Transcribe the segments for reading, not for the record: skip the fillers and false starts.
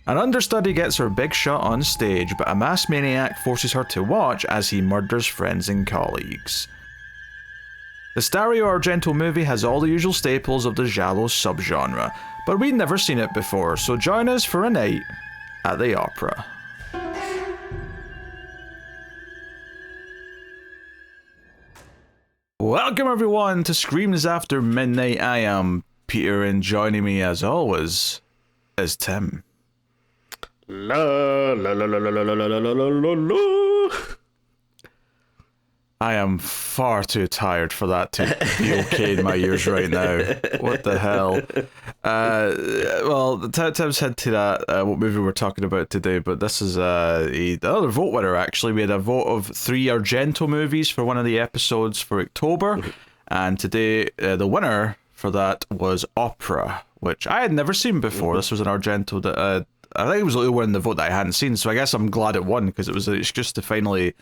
An understudy gets her big shot on stage, but a mass maniac forces her to watch as he murders friends and colleagues. This Dario Argento movie has all the usual staples of the giallo subgenre, but we'd never seen it before, so join us for a night at the opera. Welcome everyone to Screams After Midnight. I am Peter, and joining me as always is Tim. La la la la la la la la la la la. I am far too tired for that to be okay in my ears right now. What the hell? Well, Tim's head to that, what movie we're talking about today, but this is another vote winner, actually. We had a vote of 3 Argento movies for one of the episodes for October, and today the winner for that was Opera, which I had never seen before. This was an Argento that I think it was the only one in the vote that I hadn't seen, so I guess I'm glad it won, because it was an excuse to finally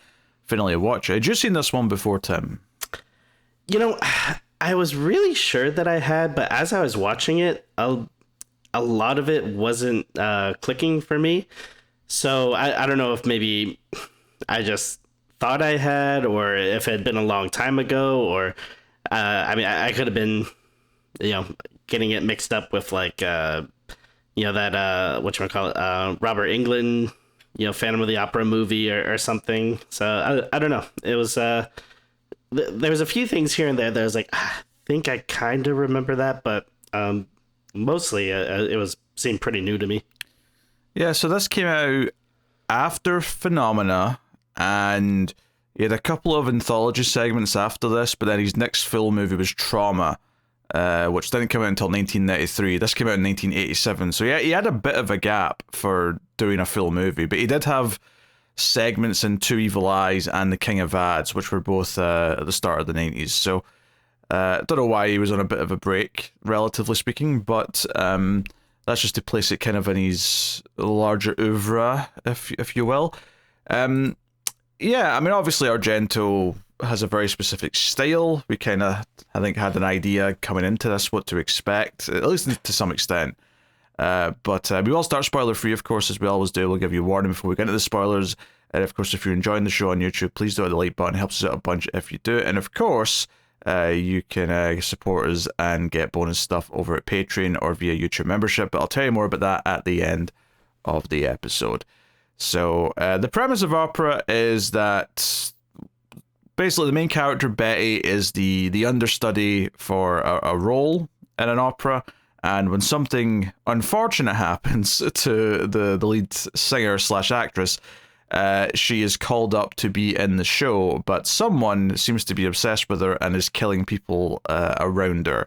watch it. Had you seen this one before, Tim? You know, I was really sure that I had, but as I was watching it, a lot of it wasn't clicking for me. So I don't know if maybe I just thought I had, or if it had been a long time ago, or I mean, I could have been, getting it mixed up with like, that whatchamacallit, Robert Englund, Phantom of the Opera movie or something. So I don't know. It was there was a few things here and there that I was like, I think I kind of remember that, but mostly it seemed pretty new to me. Yeah, so this came out after Phenomena, and he had a couple of anthology segments after this, but then his next full movie was Trauma, which didn't come out until 1993. This came out in 1987, so he had a bit of a gap for doing a full movie, but he did have segments in Two Evil Eyes and The King of Ads, which were both at the start of the 90s, so I don't know why he was on a bit of a break, relatively speaking, but that's just to place it kind of in his larger oeuvre, if you will. Yeah, I mean, obviously Argento has a very specific style. We kind of, I think, had an idea coming into this what to expect, at least to some extent. But we will start spoiler free, of course, as we always do. We'll give you a warning before we get into the spoilers. And of course, if you're enjoying the show on YouTube, please do hit the like button. It helps us out a bunch if you do it. And of course, you can support us and get bonus stuff over at Patreon or via YouTube membership. But I'll tell you more about that at the end of the episode. So the premise of Opera is that basically the main character, Betty, is the understudy for a role in an opera, and when something unfortunate happens to the lead singer / actress, she is called up to be in the show, but someone seems to be obsessed with her and is killing people around her,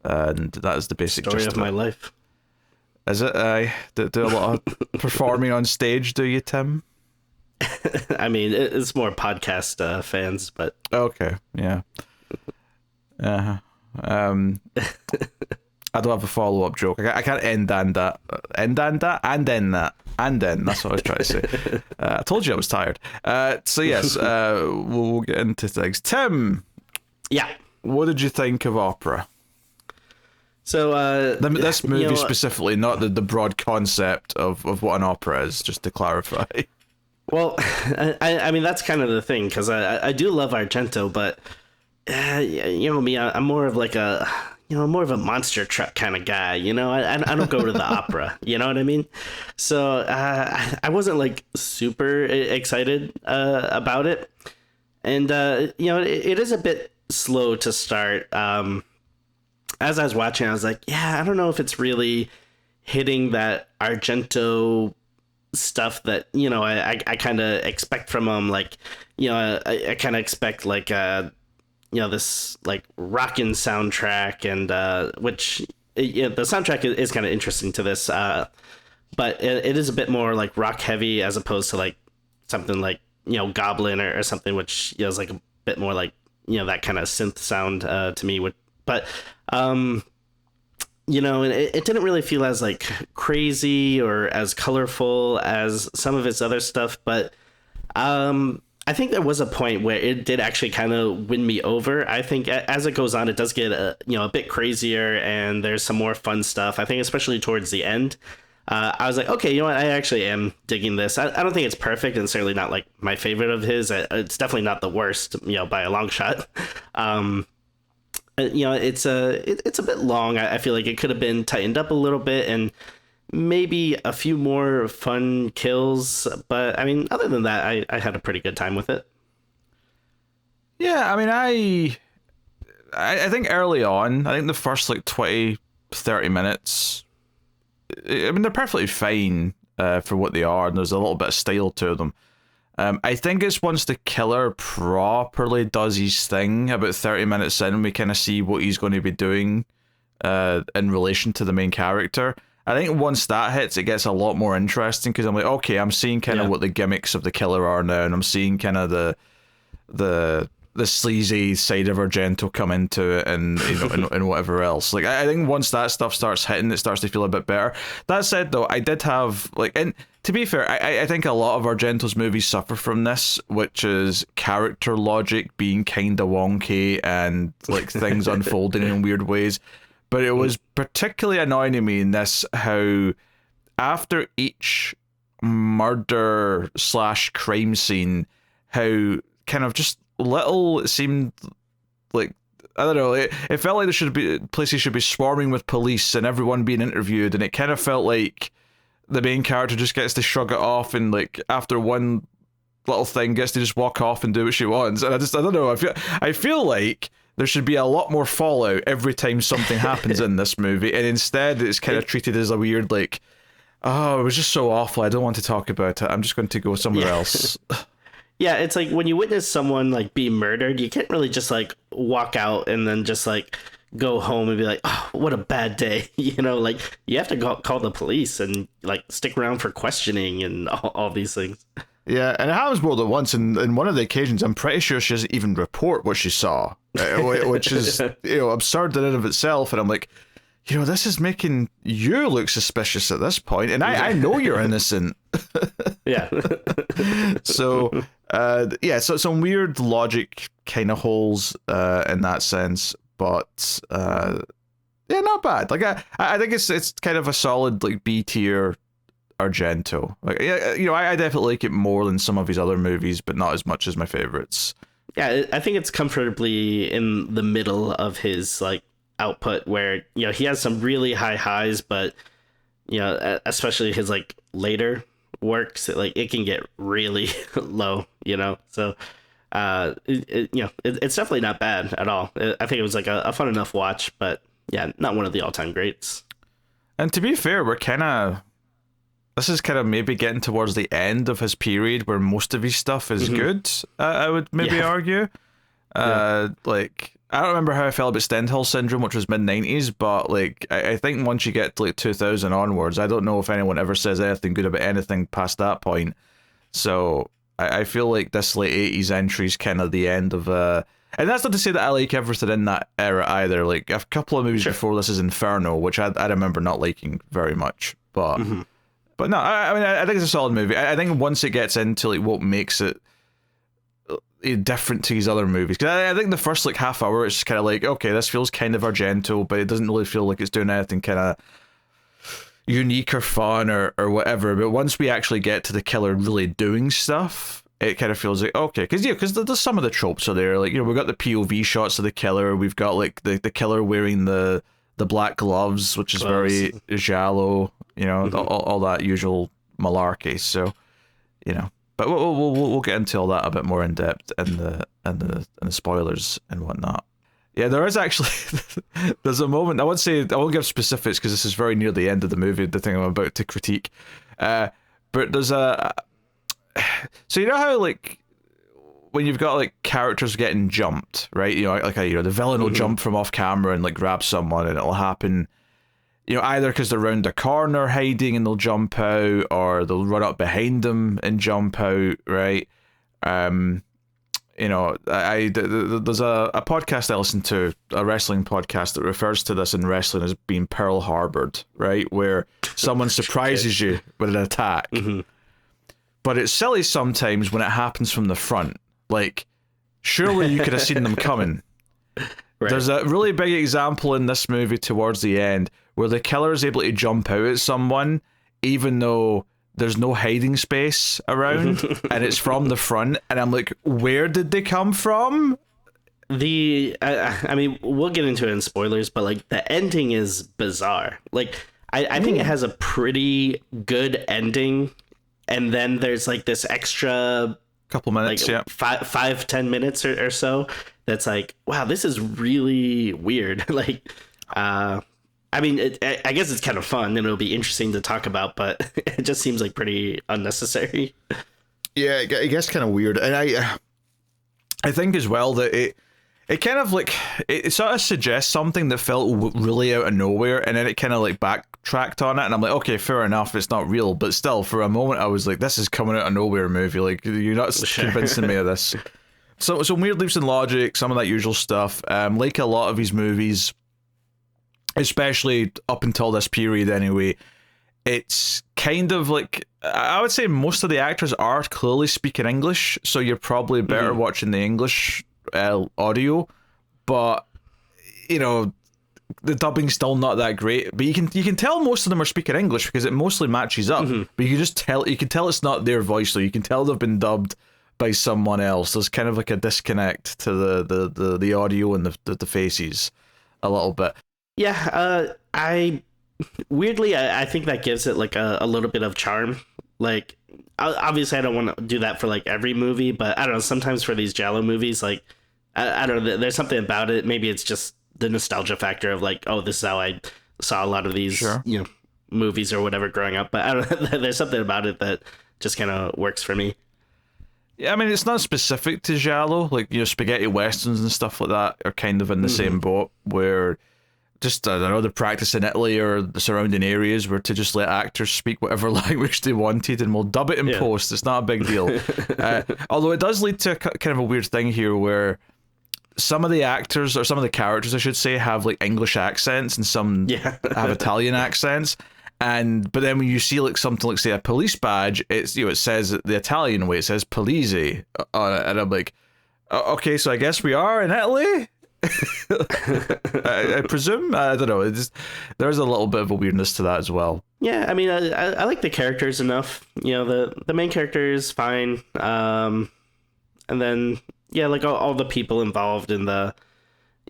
and that is the basic Story gist of my life. Is it? Do a lot of performing on stage, do you, Tim? I mean, it's more podcast fans, but okay, yeah. I don't have a follow-up joke. I can't end that. And then that. And then. That's what I was trying to say. I told you I was tired. So yes, we'll get into things. Tim! Yeah. What did you think of Opera? So, this movie specifically, not the broad concept of what an opera is, just to clarify. Well, I mean, that's kind of the thing, because I do love Argento, but, me, I'm more of like more of a monster truck kind of guy, I don't go to the opera, you know what I mean? So I wasn't like super excited about it. And, it is a bit slow to start. As I was watching, I was like, yeah, I don't know if it's really hitting that Argento stuff that, I kind of expect from him. Like, I kind of expect like, this like rockin' soundtrack, and which the soundtrack is kind of interesting to this, but it is a bit more like rock heavy as opposed to like something like Goblin or something, which is like a bit more like that kind of synth sound to me. But it didn't really feel as like crazy or as colorful as some of its other stuff, but I think there was a point where it did actually kind of win me over. I think as it goes on, it does get a bit crazier, and there's some more fun stuff. I think especially towards the end. I was like, okay, you know what? I actually am digging this. I don't think it's perfect, and certainly not like my favorite of his. It's definitely not the worst, by a long shot. It's a bit long. I feel like it could have been tightened up a little bit, and maybe a few more fun kills. But I mean, other than that, I had a pretty good time with it. Yeah, I mean, I think early on, I think the first like 20, 30 minutes, I mean, they're perfectly fine for what they are, and there's a little bit of style to them. I think it's once the killer properly does his thing, about 30 minutes in, we kind of see what he's going to be doing in relation to the main character. I think once that hits, it gets a lot more interesting, because I'm like, okay, I'm seeing kind of what the gimmicks of the killer are now, and I'm seeing kind of the sleazy side of Argento come into it, and and whatever else. Like, I think once that stuff starts hitting, it starts to feel a bit better. That said, though, I did have and to be fair, I think a lot of Argento's movies suffer from this, which is character logic being kind of wonky and like things unfolding in weird ways. But it was particularly annoying to me in this how after each murder / crime scene, how kind of just little it seemed like, I don't know, it felt like places should be swarming with police and everyone being interviewed, and it kind of felt like the main character just gets to shrug it off, and like after one little thing gets to just walk off and do what she wants. And I don't know, I feel like there should be a lot more fallout every time something happens in this movie, and instead it's kind of treated as a weird like, oh, it was just so awful, I don't want to talk about it, I'm just going to go somewhere else. Yeah, it's like when you witness someone like be murdered, you can't really just like walk out and then just like go home and be like, oh, what a bad day. Like you have to call the police and like stick around for questioning and all these things. Yeah, and it happens more than once. And one of the occasions, I'm pretty sure she doesn't even report what she saw, which is absurd in and of itself. And I'm like, this is making you look suspicious at this point, and I know you're innocent. Yeah. So, so some weird logic kind of holes in that sense, but not bad. Like I think it's kind of a solid like B tier Argento. Like I definitely like it more than some of his other movies, but not as much as my favorites. Yeah, I think it's comfortably in the middle of his like output, where he has some really high highs, but especially his like later works, it can get really low. So it's definitely not bad at all. I think it was like a fun enough watch, but yeah, not one of the all-time greats. And to be fair, this is kind of maybe getting towards the end of his period where most of his stuff is good. I would maybe argue. Like, I don't remember how I felt about Stendhal Syndrome, which was mid-90s, but like I think once you get to like 2000 onwards, I don't know if anyone ever says anything good about anything past that point. So I feel like this late 80s entry is kind of the end of and that's not to say that I like everything in that era either. Like a couple of movies before this is Inferno, which I remember not liking very much, but but no, I mean I think it's a solid movie. I think once it gets into like what makes it different to his other movies, because I think the first like half hour it's just kind of like, okay, this feels kind of Argento, but it doesn't really feel like it's doing anything kind of unique or fun or whatever. But once we actually get to the killer really doing stuff, it kind of feels like, okay, because there's some of the tropes are there, like we've got the POV shots of the killer, we've got like the killer wearing the black gloves, which is very giallo, all that usual malarkey. So but we'll get into all that a bit more in depth in the spoilers and whatnot. Yeah, there is actually there's a moment, I won't give specifics because this is very near the end of the movie, the thing I'm about to critique. But there's so how like when you've got like characters getting jumped, right? The villain will jump from off camera and like grab someone, and it'll happen. Either because they're around a corner hiding and they'll jump out, or they'll run up behind them and jump out, right? There's a podcast I listen to, a wrestling podcast that refers to this in wrestling as being Pearl Harbored, right? Where someone surprises you with an attack. But it's silly sometimes when it happens from the front. Like, surely you could have seen them coming. Right. There's a really big example in this movie towards the end where the killer is able to jump out at someone even though there's no hiding space around, and it's from the front, and I'm like, where did they come from? I mean, we'll get into it in spoilers, but like the ending is bizarre. Like I think it has a pretty good ending, and then there's like this extra couple minutes, like 5-10 minutes or so that's like, wow, this is really weird. Like I mean, I guess it's kind of fun and it'll be interesting to talk about, but it just seems like pretty unnecessary. Yeah, it gets kind of weird, and I think as well that it kind of like it sort of suggests something that felt really out of nowhere, and then it kind of like backtracked on it, and I'm like, okay, fair enough, it's not real, but still, for a moment, I was like, this is coming out of nowhere movie. Like, you're not convincing me of this. So some weird leaps in logic, some of that usual stuff. Like a lot of these movies, especially up until this period anyway, it's kind of like, I would say most of the actors are clearly speaking English, so you're probably better watching the English audio, but you know, the dubbing's still not that great, but you can tell most of them are speaking English because it mostly matches up, but you can tell it's not their voice, though. You can tell they've been dubbed by someone else. There's kind of like a disconnect to the audio and the faces a little bit. Yeah, I think that gives it like a little bit of charm. Like, obviously, I don't want to do that for like every movie, but I don't know. Sometimes for these Giallo movies, like I don't know, there's something about it. Maybe it's just the nostalgia factor of like, oh, this is how I saw a lot of these, movies or whatever growing up. But I don't know. There's something about it that just kind of works for me. Yeah, I mean, it's not specific to Giallo. Like, spaghetti westerns and stuff like that are kind of in the same boat, where just, I don't know, the practice in Italy or the surrounding areas were to just let actors speak whatever language they wanted, and we'll dub it in post. It's not a big deal. Although it does lead to kind of a weird thing here where some of the actors, or some of the characters, I should say, have like English accents and some have Italian accents. But then when you see like something like, say, a police badge, it's, it says the Italian way, it says Police on it, and I'm like, okay, so I guess we are in Italy? I presume. I don't know. There's a little bit of a weirdness to that as well. Yeah, I mean, I like the characters enough. The main character is fine. And then like all the people involved in the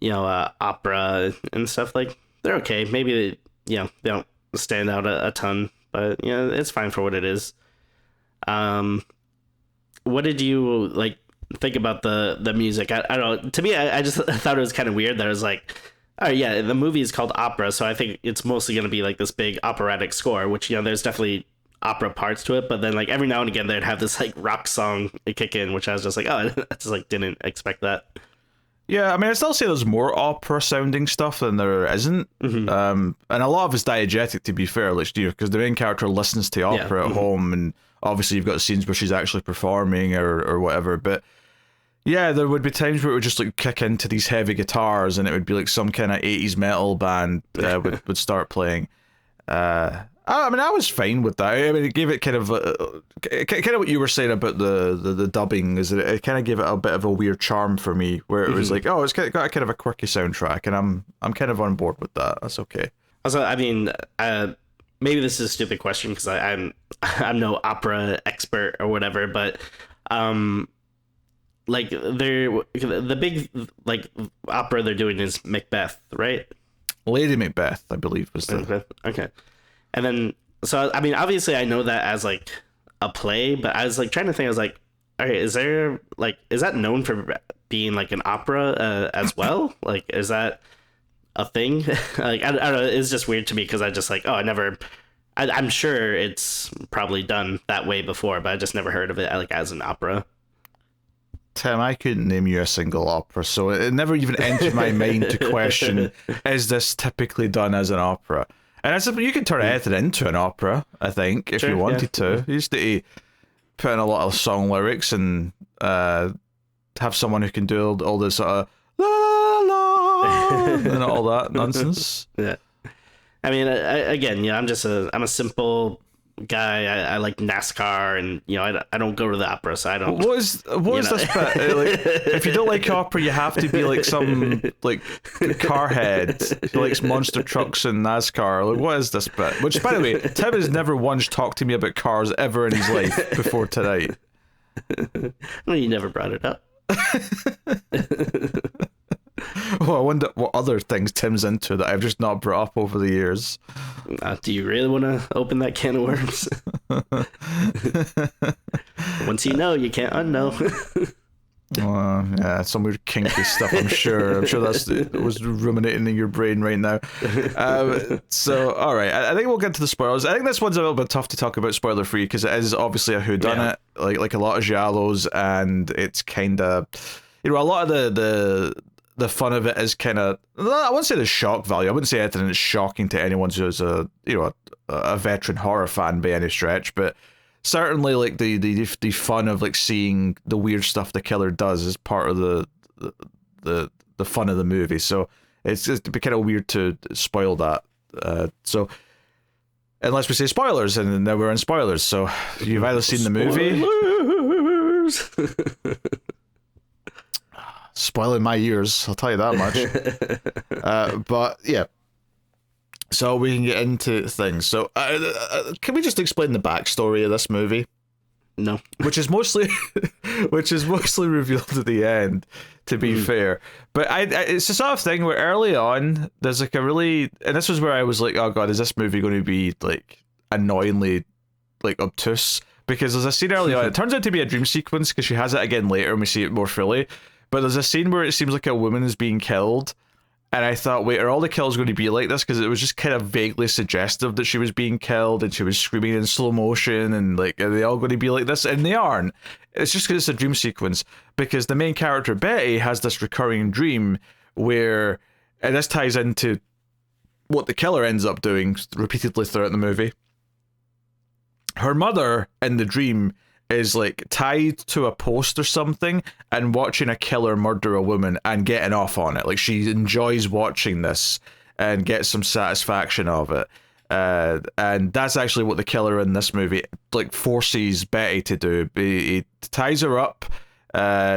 opera and stuff, like, they're okay. Maybe they don't stand out a ton, but it's fine for what it is. What did you like think about the music? I don't know. To me, I just thought it was kind of weird that it was like, oh yeah, the movie is called opera, so I think it's mostly going to be like this big operatic score, which there's definitely opera parts to it, but then like every now and again they'd have this like rock song kick in, which I was just like, oh, I just like didn't expect that. Yeah, I mean, I still say there's more opera-sounding stuff than there isn't. And a lot of it's diegetic, to be fair, because the main character listens to opera at home, and obviously you've got scenes where she's actually performing or whatever, but yeah, there would be times where it would just like kick into these heavy guitars, and it would be like some kind of 80s metal band would start playing. I mean, I was fine with that. I mean, it gave it kind of what you were saying about the dubbing, is that it kind of gave it a bit of a weird charm for me, where it was like, oh, it's got a kind of a quirky soundtrack, and I'm kind of on board with that. That's okay. Also, I mean, maybe this is a stupid question because I'm no opera expert or whatever, but like the big like opera they're doing is Macbeth, right? Lady Macbeth, I believe, was the Macbeth. Okay. And then, so, I mean, obviously I know that as, like, a play, but I was, like, trying to think, I was like, all right, is that known for being, like, an opera as well? Like, is that a thing? Like, I don't know, it's just weird to me, because I just, like, I'm sure it's probably done that way before, but I just never heard of it, like, as an opera. Tim, I couldn't name you a single opera, so it never even entered my mind to question, is this typically done as an opera? And I said, you could turn anything into an opera, I think, if you wanted to. You used to put in a lot of song lyrics and have someone who can do all this sort of la la and all that nonsense. Yeah. I mean, again, I'm a simple guy. I like NASCAR, and I don't go to the opera, so I don't. What is this bit? Like, if you don't like opera, you have to be like some like car head who likes monster trucks and NASCAR. Like, what is this bit? Which, by the way, Tim has never once talked to me about cars ever in his life before tonight. Well, you never brought it up. Well, I wonder what other things Tim's into that I've just not brought up over the years. Do you really want to open that can of worms? Once you know, you can't unknow. Yeah, some weird kinky stuff, I'm sure. I'm sure that was ruminating in your brain right now. So, all right, I think we'll get to the spoilers. I think this one's a little bit tough to talk about spoiler-free because it is obviously a whodunit, like a lot of giallos, and it's kind of, a lot of the fun of it is kind of, I wouldn't say the shock value. I wouldn't say anything that's shocking to anyone who's a veteran horror fan by any stretch, but certainly like the fun of like seeing the weird stuff the killer does is part of the fun of the movie. So it's just be kind of weird to spoil that. So unless we say spoilers, and then we're in spoilers. So you've either seen the movie. Spoiling my ears, I'll tell you that much. But yeah, so we can get into things. So can we just explain the backstory of this movie? No. Which is mostly revealed at the end, to be fair. But it's the sort of thing where early on there's like a really, and this was where I was like, oh god, is this movie going to be like annoyingly like obtuse? Because there's a scene early on, it turns out to be a dream sequence because she has it again later and we see it more fully. But there's a scene where it seems like a woman is being killed, and I thought, wait, are all the kills going to be like this? Because it was just kind of vaguely suggestive that she was being killed, and she was screaming in slow motion, and like, are they all going to be like this? And they aren't. It's just because it's a dream sequence, because the main character, Betty, has this recurring dream where, and this ties into what the killer ends up doing repeatedly throughout the movie. Her mother, in the dream, is like tied to a post or something and watching a killer murder a woman and getting off on it. Like, she enjoys watching this and gets some satisfaction of it. And that's actually what the killer in this movie like forces Betty to do. He ties her up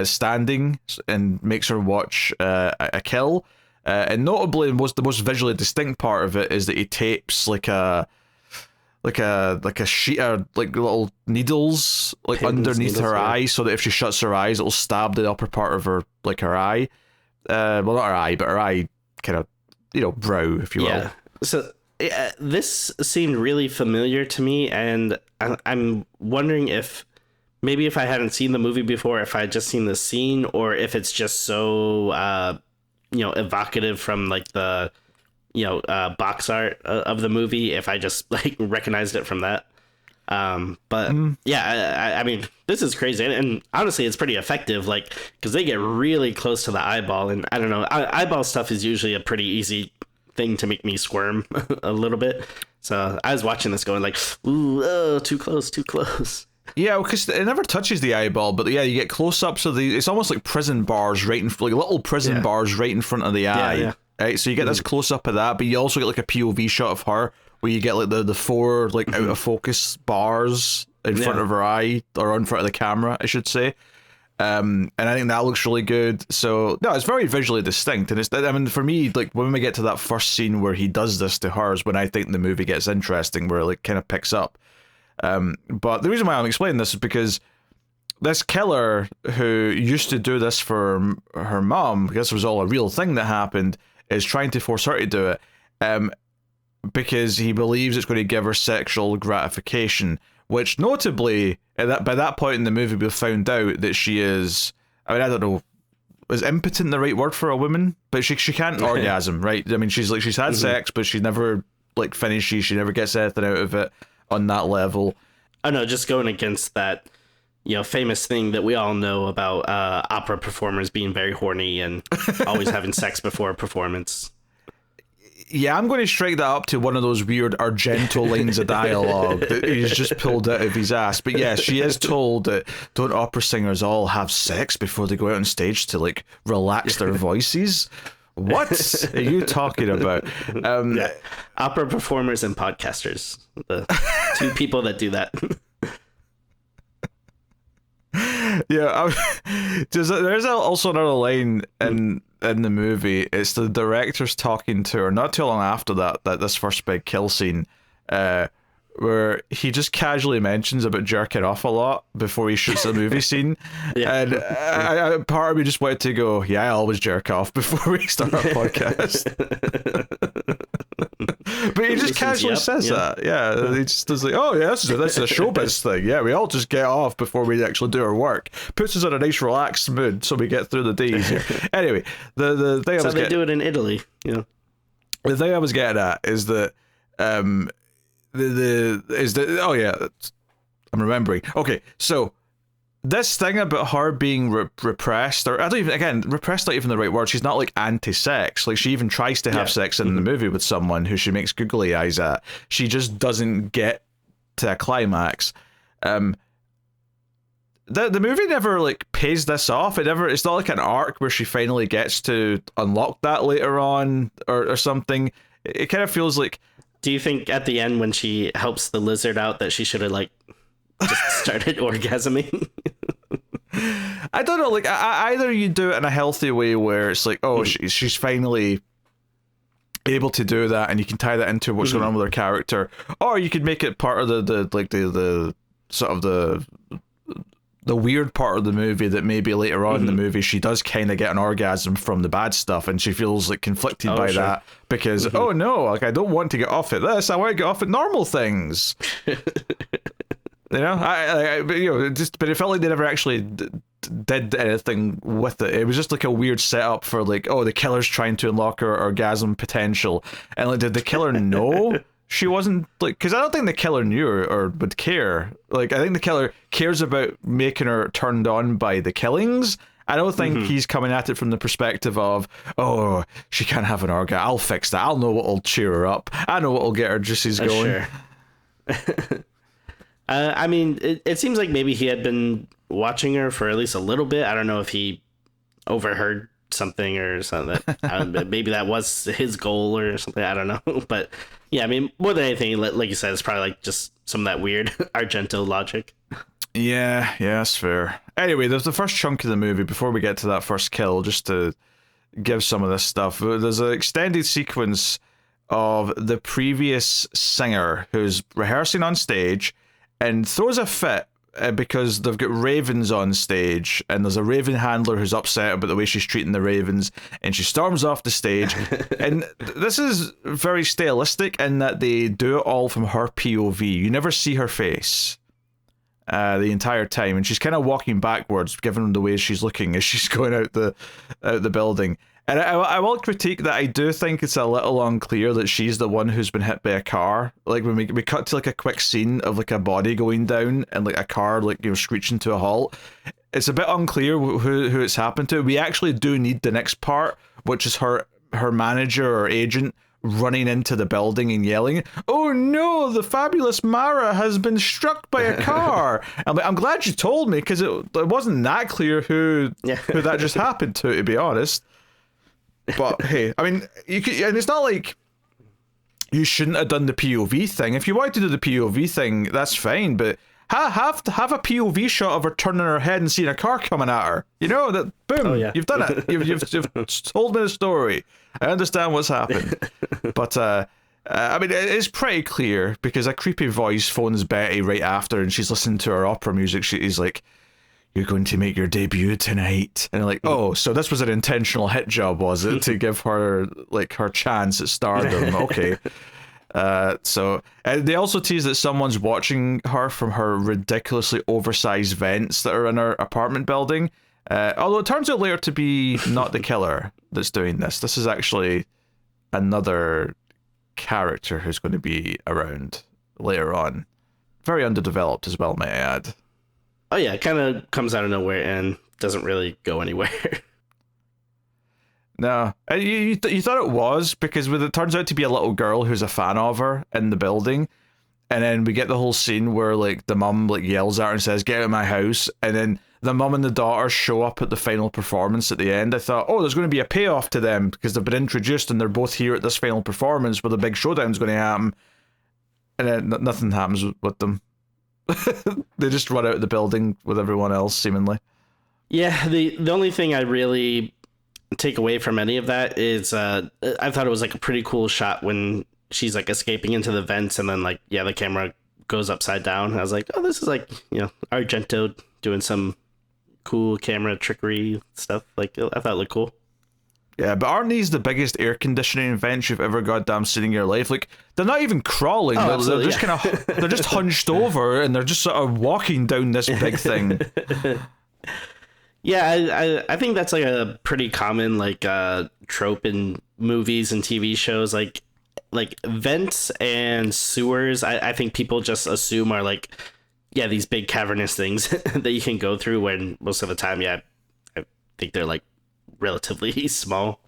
standing and makes her watch a kill. And notably, the most visually distinct part of it is that he tapes like a sheet of like little needles like underneath her eye, so that if she shuts her eyes, it'll stab the upper part of her eye. Well, not her eye, but her eye kind of brow, if you will. Yeah. So this seemed really familiar to me, and I'm wondering if maybe if I hadn't seen the movie before, if I had just seen the scene, or if it's just so evocative from like the box art of the movie, if I just like recognized it from that. Yeah, I mean, this is crazy, and honestly, it's pretty effective, like, because they get really close to the eyeball, and I don't know, eyeball stuff is usually a pretty easy thing to make me squirm a little bit. So I was watching this going like, ooh, oh, too close. Yeah, because it never touches the eyeball, but yeah, you get close-ups of it's almost like prison bars like little prison bars right in front of the eye. Yeah. Right, so you get this close-up of that, but you also get like a POV shot of her where you get like the four like out of focus bars in front of her eye, or in front of the camera, I should say. And I think that looks really good. So no, it's very visually distinct, and for me, like when we get to that first scene where he does this to her is when I think the movie gets interesting, where it like kind of picks up. But the reason why I'm explaining this is because this killer who used to do this for her mom, because this was all a real thing that happened, is trying to force her to do it, because he believes it's going to give her sexual gratification, which notably, by that point in the movie, we've found out that she is, I mean, I don't know, is impotent the right word for a woman? But she can't orgasm, right? I mean, she's had sex, but she's never like finished, she never gets anything out of it on that level. Oh no, just going against that, famous thing that we all know about opera performers being very horny and always having sex before a performance. Yeah, I'm going to strike that up to one of those weird Argento lines of dialogue that he's just pulled out of his ass. But yeah, she is told that don't opera singers all have sex before they go out on stage to like relax their voices? What are you talking about? Yeah. Opera performers and podcasters, the two people that do that. Yeah, there's also another line in the movie. It's the director's talking to her not too long after that this first big kill scene, where he just casually mentions about jerking off a lot before he shoots the movie scene. Yeah. And part of me just wanted to go, yeah, I always jerk off before we start our podcast. But he just casually says that. Yeah, he just does like, oh yeah, this is a showbiz thing. Yeah, we all just get off before we actually do our work. Puts us in a nice relaxed mood so we get through the day easier. Anyway, the thing so they do it in Italy. The thing I was getting at is that I'm remembering. Okay, so this thing about her being repressed, or I don't even, again, repressed not even the right word. She's not like anti-sex. Like she even tries to have sex in the movie with someone who she makes googly eyes at. She just doesn't get to a climax. The movie never like pays this off. It's not like an arc where she finally gets to unlock that later on or something. It kind of feels like. Do you think at the end when she helps the lizard out that she should have like just started orgasming? I don't know. Like either you do it in a healthy way where it's like, oh, she's finally able to do that, and you can tie that into what's going on with her character, or you could make it part of the sort of the weird part of the movie that maybe later on in the movie she does kind of get an orgasm from the bad stuff and she feels like conflicted by that because oh no, like I don't want to get off at this, I want to get off at normal things. But it felt like they never actually did anything with it. It was just like a weird setup for like, oh, the killer's trying to unlock her orgasm potential, and like, did the killer know? She wasn't like, because I don't think the killer knew or would care. Like, I think the killer cares about making her turned on by the killings. I don't think he's coming at it from the perspective of, oh, she can't have an orgasm. I'll fix that. I'll know what'll cheer her up. I know what'll get her juices going. Sure. I mean, it seems like maybe he had been watching her for at least a little bit. I don't know if he overheard something or something. Maybe that was his goal or something. I don't know. But yeah, I mean, more than anything, like you said, it's probably like just some of that weird Argento logic. Yeah, that's fair. Anyway, there's the first chunk of the movie before we get to that first kill, just to give some of this stuff. There's an extended sequence of the previous singer who's rehearsing on stage and throws a fit because they've got ravens on stage, and there's a raven handler who's upset about the way she's treating the ravens, and she storms off the stage. And this is very stylistic in that they do it all from her POV. You never see her face the entire time, and she's kind of walking backwards given the way she's looking as she's going out the building. And I will critique that I do think it's a little unclear that she's the one who's been hit by a car. Like when we cut to like a quick scene of like a body going down and like a car like screeching to a halt. It's a bit unclear who it's happened to. We actually do need the next part, which is her manager or agent running into the building and yelling, "Oh no, the fabulous Mara has been struck by a car." I'm glad you told me, because it wasn't that clear who that just happened to be honest. But hey, I mean, you could, and it's not like you shouldn't have done the POV thing. If you wanted to do the POV thing, that's fine, but have a POV shot of her turning her head and seeing a car coming at her. You know, that boom, you've done it. You've told me the story. I understand what's happened. But I mean, it's pretty clear because a creepy voice phones Betty right after, and she's listening to her opera music. She's like, "You're going to make your debut tonight," and like, oh, so this was an intentional hit job, was it, to give her like her chance at stardom? Okay. So they also tease that someone's watching her from her ridiculously oversized vents that are in her apartment building. Although it turns out later to be not the killer that's doing this. This is actually another character who's going to be around later on. Very underdeveloped as well, may I add. Oh yeah, it kind of comes out of nowhere and doesn't really go anywhere. No, you thought it was, because it turns out to be a little girl who's a fan of her in the building, and then we get the whole scene where like the mum like yells at her and says, "Get out of my house," and then the mum and the daughter show up at the final performance at the end, I thought, oh, there's going to be a payoff to them because they've been introduced and they're both here at this final performance where the big showdown's going to happen. And then nothing happens with them. They just run out of the building with everyone else, seemingly. Yeah, the only thing I really take away from any of that is I thought it was like a pretty cool shot when she's like escaping into the vents and then like, yeah, the camera goes upside down. I was like, oh, this is like, Argento doing some cool camera trickery stuff. Like, I thought it looked cool. Yeah, but aren't these the biggest air conditioning vents you've ever goddamn seen in your life? Like, they're not even crawling. They're just kind of, they're just hunched over and they're just sort of walking down this big thing. Yeah, I think that's like a pretty common like trope in movies and TV shows. Like vents and sewers, I think people just assume are like, yeah, these big cavernous things that you can go through when most of the time, yeah, I think they're like relatively small.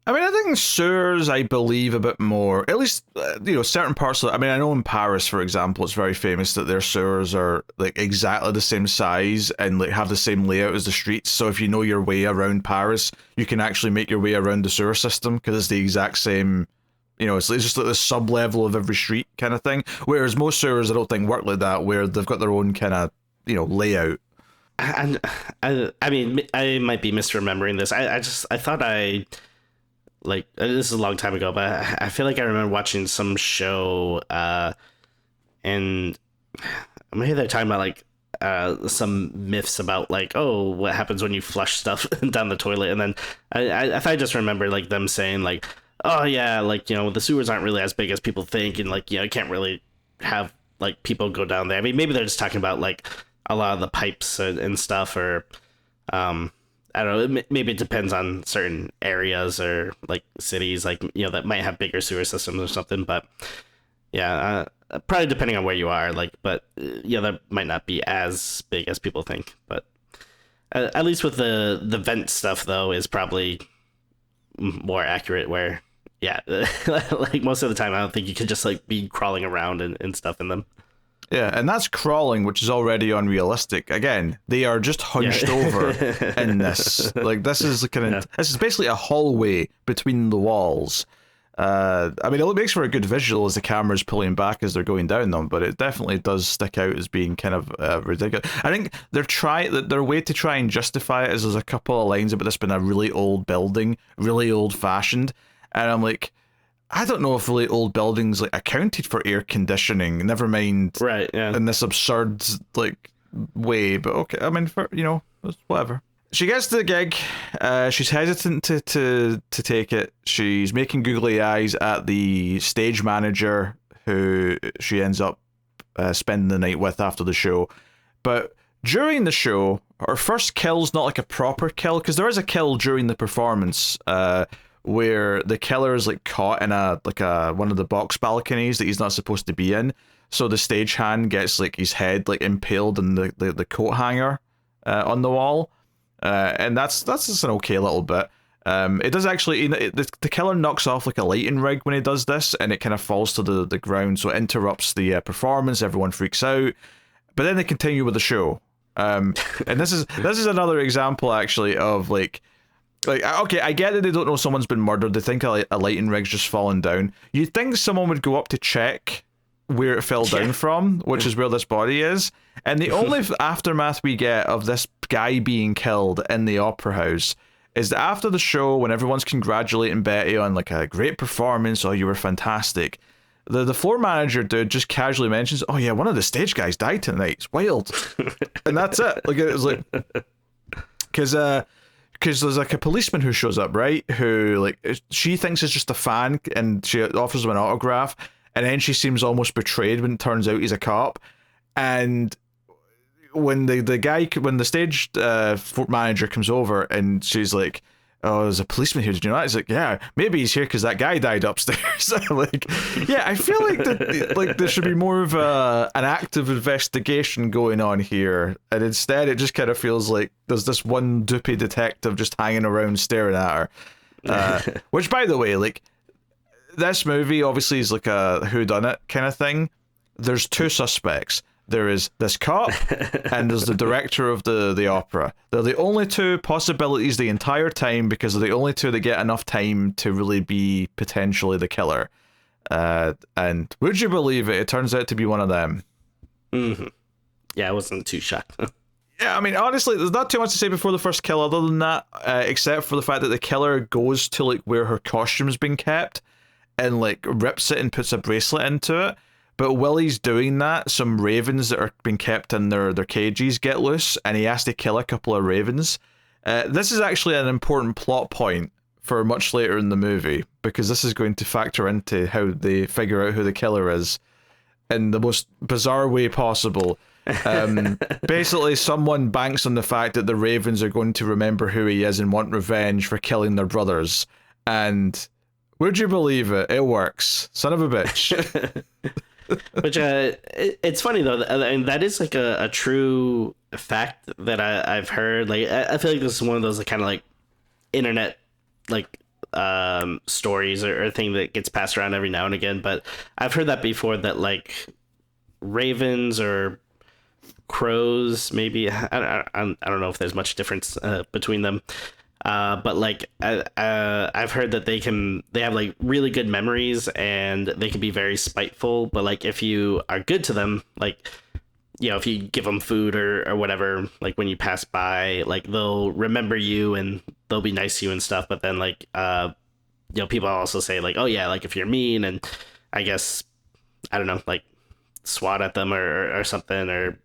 I mean, I think sewers, I believe a bit more. At least, certain parts of it. I mean, I know in Paris, for example, it's very famous that their sewers are like exactly the same size and like have the same layout as the streets. So if you know your way around Paris, you can actually make your way around the sewer system because it's the exact same. It's just like the sub level of every street kind of thing. Whereas most sewers, I don't think work like that, where they've got their own kind of layout. And I mean, I might be misremembering this. I thought like, this is a long time ago, but I feel like I remember watching some show, and maybe they're talking about like some myths about like, oh, what happens when you flush stuff down the toilet, and then I thought I just remember like them saying like, oh yeah, like the sewers aren't really as big as people think, and like you can't really have like people go down there. I mean, maybe they're just talking about like a lot of the pipes and stuff, or I don't know, maybe it depends on certain areas or like cities, like that might have bigger sewer systems or something. But yeah, probably depending on where you are, like, but that might not be as big as people think. But at least with the vent stuff though is probably more accurate, where like most of the time I don't think you could just like be crawling around and stuff in them. Yeah, and that's crawling, which is already unrealistic. Again, they are just hunched over in this. Like, this is this is basically a hallway between the walls. I mean, it makes for a good visual as the camera's pulling back as they're going down them, but it definitely does stick out as being kind of ridiculous. I think their way to try and justify it is there's a couple of lines about this being a really old building, really old-fashioned, and I'm like, I don't know if really old buildings like accounted for air conditioning. Never mind, right? Yeah, in this absurd like way. But okay, I mean, for whatever. She gets to the gig. She's hesitant to take it. She's making googly eyes at the stage manager, who she ends up spending the night with after the show. But during the show, her first kill's not like a proper kill, because there is a kill during the performance. Where the killer is like caught in one of the box balconies that he's not supposed to be in. So the stagehand gets like his head like impaled in the coat hanger on the wall, and that's just an okay little bit. It does actually the killer knocks off like a lighting rig when he does this, and it kind of falls to the ground, so it interrupts the performance. Everyone freaks out, but then they continue with the show. And this is another example actually of like, okay, I get that they don't know someone's been murdered. They think a lighting rig's just fallen down. You'd think someone would go up to check where it fell down from, which is where this body is. And the only aftermath we get of this guy being killed in the opera house is that after the show, when everyone's congratulating Betty on like a great performance, oh, you were fantastic, the floor manager dude just casually mentions, oh yeah, one of the stage guys died tonight. It's wild. And that's it. Like, it was like, because there's like a policeman who shows up, right? Who like she thinks is just a fan, and she offers him an autograph, and then she seems almost betrayed when it turns out he's a cop. And when the stage manager comes over, and she's like, "Oh, there's a policeman here. Did you know that?" He's like, "Yeah, maybe he's here because that guy died upstairs." Like, yeah, I feel like there should be more of an active investigation going on here, and instead it just kind of feels like there's this one doopy detective just hanging around staring at her. Which, by the way, like, this movie obviously is like a whodunit kind of thing. There's two suspects. There is this cop, and there's the director of the opera. They're the only two possibilities the entire time because they're the only two that get enough time to really be potentially the killer. And would you believe it? It turns out to be one of them. Mm-hmm. Yeah, I wasn't too shocked. Yeah, I mean, honestly, there's not too much to say before the first kill other than that, except for the fact that the killer goes to like where her costume's been kept and like rips it and puts a bracelet into it. But while he's doing that, some ravens that are being kept in their cages get loose, and he has to kill a couple of ravens. This is actually an important plot point for much later in the movie, because this is going to factor into how they figure out who the killer is in the most bizarre way possible. Basically, someone banks on the fact that the ravens are going to remember who he is and want revenge for killing their brothers. And would you believe it? It works. Son of a bitch. Which it's funny though, and that is like a true fact that I've heard. Like I feel like this is one of those kind of like internet like stories or thing that gets passed around every now and again. But I've heard that before, that like ravens or crows, maybe I don't know if there's much difference between them. But like I've heard that they have like really good memories, and they can be very spiteful, but like if you are good to them, like, you know, if you give them food or whatever, like when you pass by, like they'll remember you and they'll be nice to you and stuff. But then like you know, people also say like, oh yeah, like if you're mean, and I guess, I don't know, like swat at them or something, or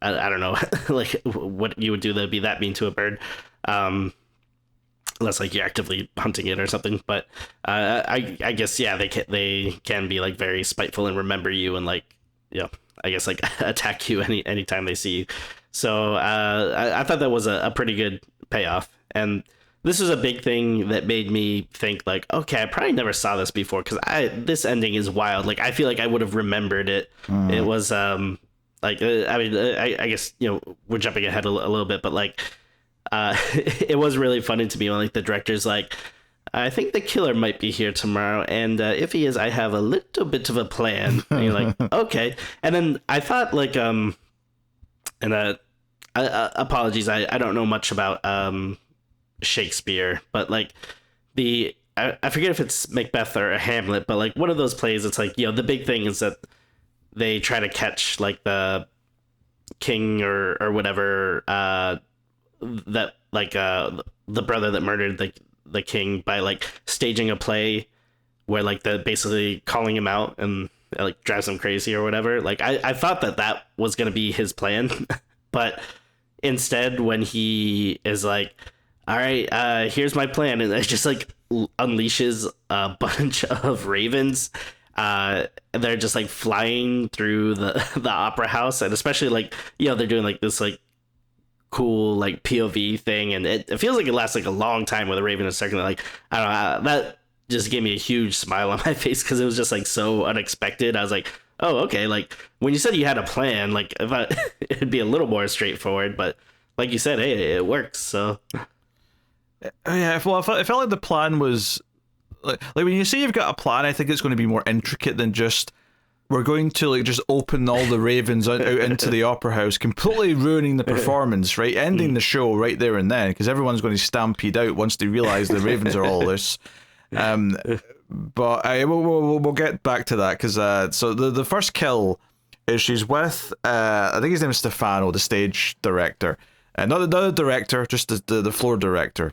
I don't know like what you would do that'd be that mean to a bird, unless like you're actively hunting it or something. But I guess, yeah, they can be like very spiteful and remember you, and like, you know, I guess like attack you anytime they see you. So I thought that was a pretty good payoff, and this was a big thing that made me think like, okay, I probably never saw this before, because this ending is wild. Like I feel like I would have remembered it. It was like I mean, I guess, you know, we're jumping ahead a little bit, but like it was really funny to me when like the director's like, I think the killer might be here tomorrow, and if he is, I have a little bit of a plan. And you're like, okay. And then I thought like and apologies, I don't know much about Shakespeare, but like I forget if it's Macbeth or Hamlet, but like one of those plays, it's like, you know, the big thing is that they try to catch like the king or whatever, that like the brother that murdered the king, by like staging a play where like the basically calling him out and like drives him crazy or whatever. Like I thought that was gonna be his plan, but instead, when he is like, all right, here's my plan, and it just like unleashes a bunch of ravens. They're just like flying through the opera house, and especially like, you know, they're doing like this like cool like POV thing, and it feels like it lasts like a long time with a raven is circling. Like, I don't know, that just gave me a huge smile on my face, because it was just like so unexpected. I was like, oh, okay, like when you said you had a plan, like it'd be a little more straightforward, but like you said, hey, it works. So yeah, well, I felt like the plan was like when you say you've got a plan, I think it's going to be more intricate than just, we're going to like just open all the ravens out into the opera house, completely ruining the performance, right? Ending the show right there and then, because everyone's going to stampede out once they realize the ravens are all loose. But we'll get back to that, because so the first kill is she's with I think his name is Stefano, the stage director, not the director, just the floor director,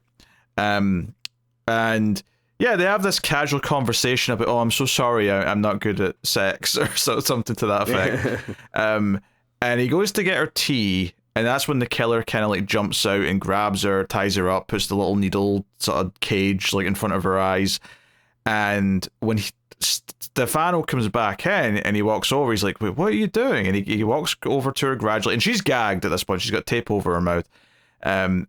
and yeah, they have this casual conversation about, oh, I'm so sorry, I'm not good at sex, or something to that effect. And he goes to get her tea, and that's when the killer kind of like jumps out and grabs her, ties her up, puts the little needle sort of cage like in front of her eyes. And when Stefano comes back in and he walks over, he's like, wait, what are you doing? And he walks over to her gradually, and she's gagged at this point. She's got tape over her mouth. And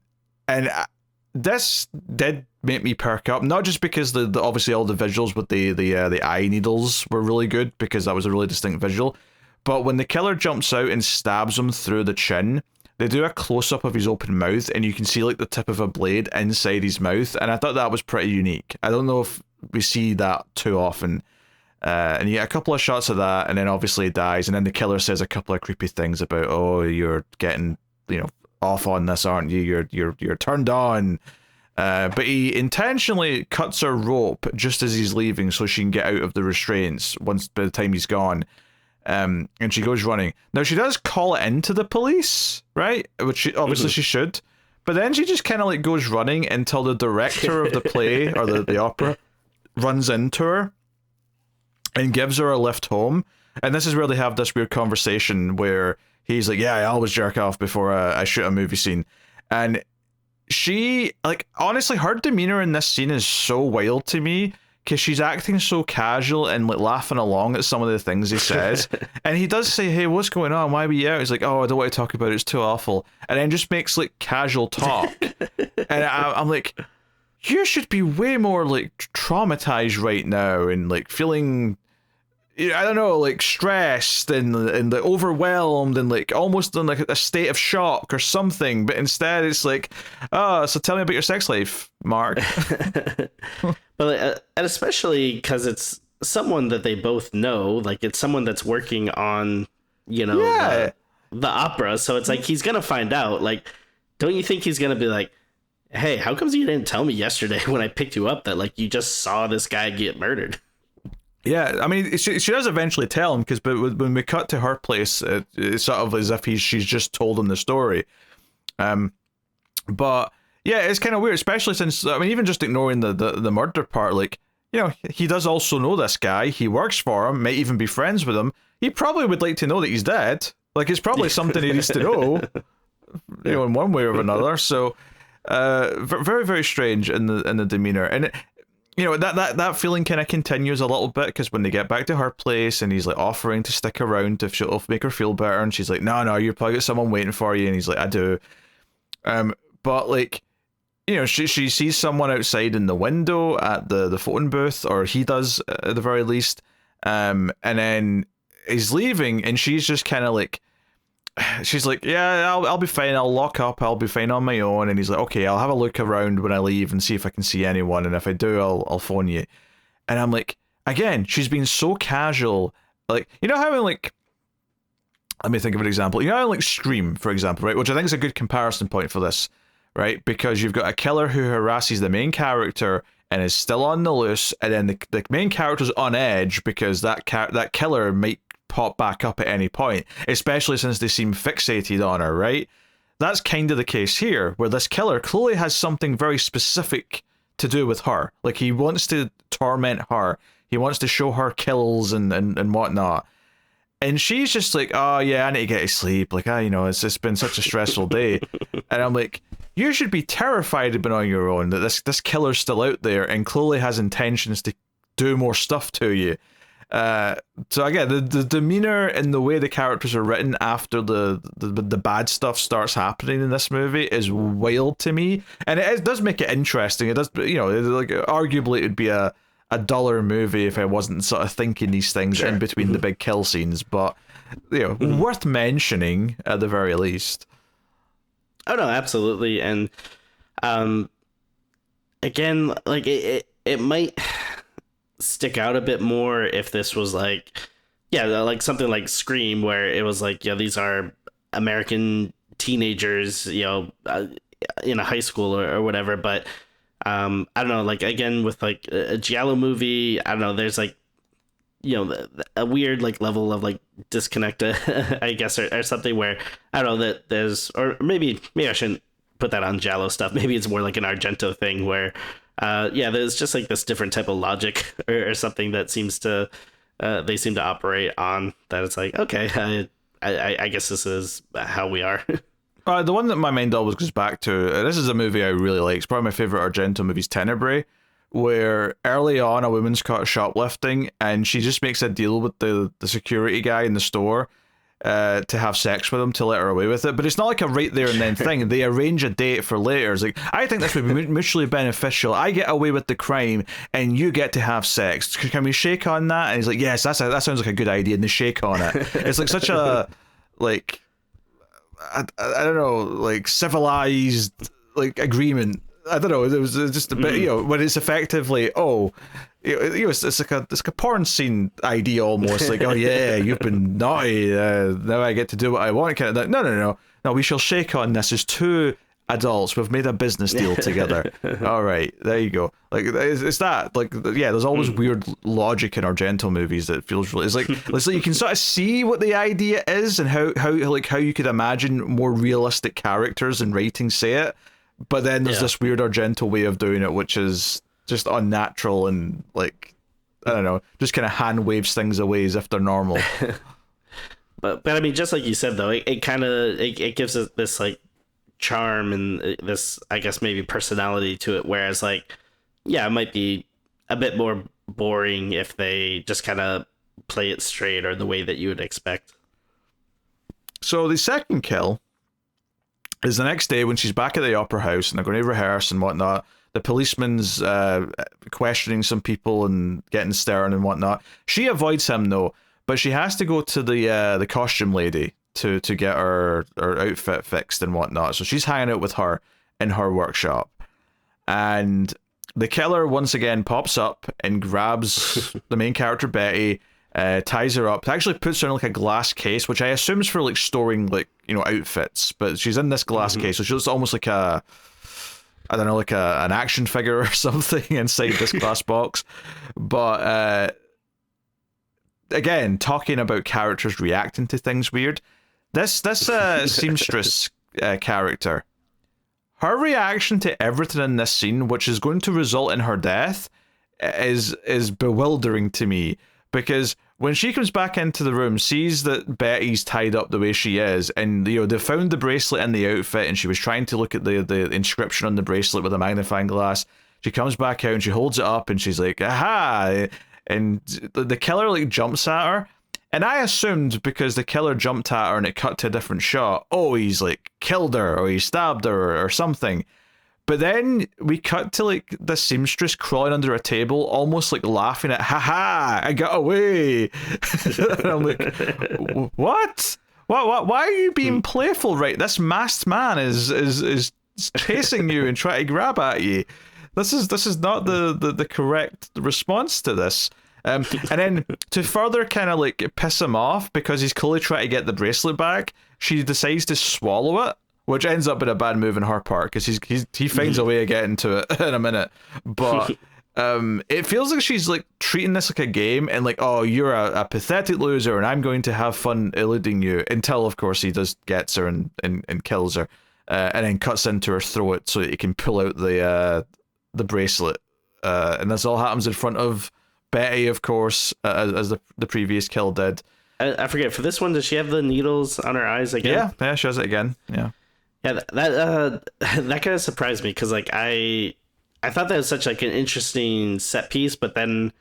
this did make me perk up, not just because the obviously all the visuals with the eye needles were really good, because that was a really distinct visual, but when the killer jumps out and stabs him through the chin, they do a close-up of his open mouth, and you can see like the tip of a blade inside his mouth, and I thought that was pretty unique. I don't know if we see that too often. And you get a couple of shots of that, and then obviously he dies, and then the killer says a couple of creepy things about, oh, you're getting, off on this, aren't you? You're turned on. But he intentionally cuts her rope just as he's leaving so she can get out of the restraints by the time he's gone. And she goes running. Now, she does call it into the police, right? Which she should. But then she just kind of like goes running until the director of the play or the opera runs into her and gives her a lift home. And this is where they have this weird conversation where he's like, yeah, I always jerk off before I shoot a movie scene. And she, like, honestly, her demeanor in this scene is so wild to me because she's acting so casual and like laughing along at some of the things he says. And he does say, hey, what's going on? Why are we out? He's like, oh, I don't want to talk about it. It's too awful. And then just makes like casual talk. And I'm like, you should be way more like traumatized right now and like feeling, I don't know, like stressed and like overwhelmed and like almost in like a state of shock or something. But instead it's like, oh, so tell me about your sex life, Mark. Well, and especially because it's someone that they both know, like it's someone that's working on, the opera. So it's like, he's going to find out. Like, don't you think he's going to be like, hey, how comes you didn't tell me yesterday when I picked you up that like you just saw this guy get murdered? Yeah, I mean, she does eventually tell him, but when we cut to her place, it's sort of as if she's just told him the story. But yeah, it's kind of weird, especially since, I mean, even just ignoring the murder part, like, he does also know this guy. He works for him, might even be friends with him. He probably would like to know that he's dead. Like, it's probably something he needs to know, in one way or another. So, very, very strange in the demeanor. And that feeling kind of continues a little bit because when they get back to her place and he's like offering to stick around if she'll make her feel better, and she's like, no, you've probably got someone waiting for you, and he's like, I do. But like, she sees someone outside in the window at the phone booth, or he does at the very least, and then he's leaving, and she's just kind of like, she's like, yeah, I'll be fine, I'll lock up, I'll be fine on my own. And he's like, okay, I'll have a look around when I leave and see if I can see anyone, and if I do, I'll phone you. And I'm like, again, she's been so casual. Like, how like, let me think of an example. How like Scream, for example, right, which I think is a good comparison point for this, right, because you've got a killer who harasses the main character and is still on the loose, and then the main character's on edge because that killer might pop back up at any point, especially since they seem fixated on her, right? That's kind of the case here, where this killer clearly has something very specific to do with her. Like, he wants to torment her. He wants to show her kills and whatnot. And she's just like, oh yeah, I need to get to sleep. Like, it's just been such a stressful day. And I'm like, you should be terrified of being on your own, that this killer's still out there and clearly has intentions to do more stuff to you. So again, the demeanor and the way the characters are written after the bad stuff starts happening in this movie is wild to me, and it does make it interesting. It does, like, arguably it would be a duller movie if I wasn't sort of thinking these things in between the big kill scenes, but worth mentioning at the very least. Oh no, absolutely. And again, like it might stick out a bit more if this was like, like something like Scream, where it was like, these are American teenagers, in a high school or whatever. But I don't know, like, again, with like a giallo movie, I don't know, there's like, a weird like level of like disconnect, I guess, or something where I don't know that there's, or maybe I shouldn't put that on giallo stuff. Maybe it's more like an Argento thing where there's just like this different type of logic or something that seems to they seem to operate on, that it's like, okay, I guess this is how we are. The one that my mind always goes back to, this is a movie I really like. It's probably my favorite Argento movie, is Tenebrae, where early on a woman's caught shoplifting and she just makes a deal with the security guy in the store to have sex with him to let her away with it. But it's not like a right there and then thing. They arrange a date for later. It's like, I think this would be mutually beneficial. I get away with the crime and you get to have sex. Can we shake on that? And he's like, yes, that sounds like a good idea. And they shake on it. It's like such a, like, I don't know, like civilized like agreement. I don't know. It was just a bit, when it's effectively, it's like a porn scene idea almost. Like, oh yeah, you've been naughty. Now I get to do what I want. Kind of. No. We shall shake on this as two adults. We've made a business deal together. All right, there you go. Like, it's that. Like, yeah, there's always weird logic in Argento movies that feels really. It's like you can sort of see what the idea is and how you could imagine more realistic characters and writing say it. But then there's this weird Argento way of doing it, which is just unnatural and, like, I don't know, just kind of hand waves things away as if they're normal. but I mean, just like you said, though, it kind of it gives it this, like, charm and this, I guess, maybe personality to it. Whereas, like, yeah, it might be a bit more boring if they just kind of play it straight or the way that you would expect. So the second kill is the next day when she's back at the opera house and they're going to rehearse and whatnot. The policeman's questioning some people and getting stern and whatnot. She avoids him though, but she has to go to the costume lady to get her outfit fixed and whatnot. So she's hanging out with her in her workshop. And the killer once again pops up and grabs the main character Betty, ties her up, actually puts her in like a glass case, which I assume is for like storing like, outfits, but she's in this glass case, so she looks almost like an action figure or something inside this glass box. But again, talking about characters reacting to things weird, this seamstress character, her reaction to everything in this scene, which is going to result in her death, is bewildering to me. Because when she comes back into the room, sees that Betty's tied up the way she is, and they found the bracelet in the outfit, and she was trying to look at the inscription on the bracelet with a magnifying glass. She comes back out and she holds it up, and she's like, "Aha!" And the killer like jumps at her, and I assumed because the killer jumped at her and it cut to a different shot, he's like killed her or he stabbed her or something. But then we cut to like the seamstress crawling under a table, almost like laughing at, "Ha, I got away." And I'm like, what? Why are you being playful? Right, this masked man is chasing you and trying to grab at you. This is not the correct response to this. And then to further kind of like piss him off because he's clearly trying to get the bracelet back, she decides to swallow it. Which ends up being a bad move on her part because he finds a way of getting to it in a minute. But it feels like she's like treating this like a game and like, oh, you're a pathetic loser and I'm going to have fun eluding you, until of course he does gets her and kills her, and then cuts into her throat so that he can pull out the bracelet. And this all happens in front of Betty, of course, as the previous kill did. I forget, for this one, does she have the needles on her eyes again? Yeah, she has it again. Yeah, that kind of surprised me because like I thought that was such like an interesting set piece, but then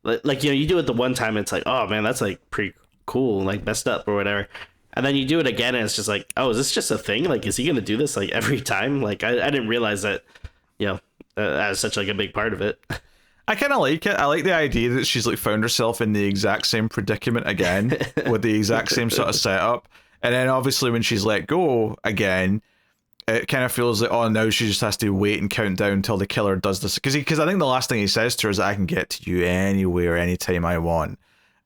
like you do it the one time, it's like, oh man, that's like pretty cool, like messed up or whatever, and then you do it again and it's just like, oh, is this just a thing? Like, is he gonna do this like every time? Like I didn't realize that that was such like a big part of it. I kind of like it. I like the idea that she's like found herself in the exact same predicament again with the exact same sort of setup. And then obviously when she's let go again, it kind of feels like, oh, now she just has to wait and count down until the killer does this. Because I think the last thing he says to her is, "I can get to you anywhere, anytime I want."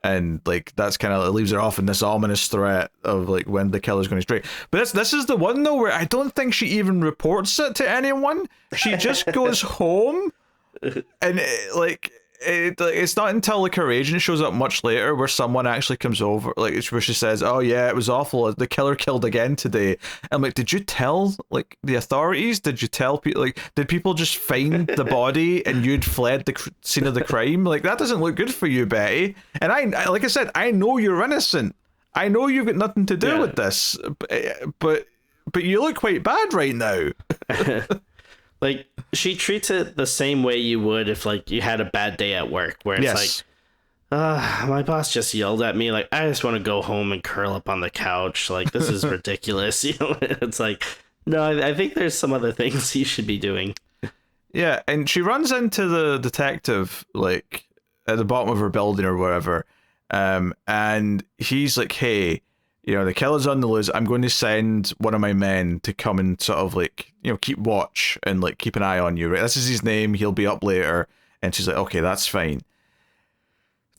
And like that's kind of, it leaves her off in this ominous threat of like when the killer's going to strike. But this is the one though where I don't think she even reports it to anyone. She just goes home, and it's not until like her agent shows up much later where someone actually comes over, like where she says, "Oh yeah, it was awful. The killer killed again today." I'm like, did you tell like the authorities? Did you tell people? Like, did people just find the body and you'd fled the scene of the crime? Like, that doesn't look good for you, Betty. And I like I said, I know you're innocent. I know you've got nothing to do with this, but you look quite bad right now. Like, she treats it the same way you would if, like, you had a bad day at work, where it's like, my boss just yelled at me, like, I just want to go home and curl up on the couch. Like, this is ridiculous. It's like, no, I think there's some other things you should be doing. Yeah, and she runs into the detective, like, at the bottom of her building or wherever, and he's like, "Hey, the killer's on the loose. I'm going to send one of my men to come and sort of like, keep watch and like keep an eye on you, right? This is his name. He'll be up later. And she's like, okay, that's fine.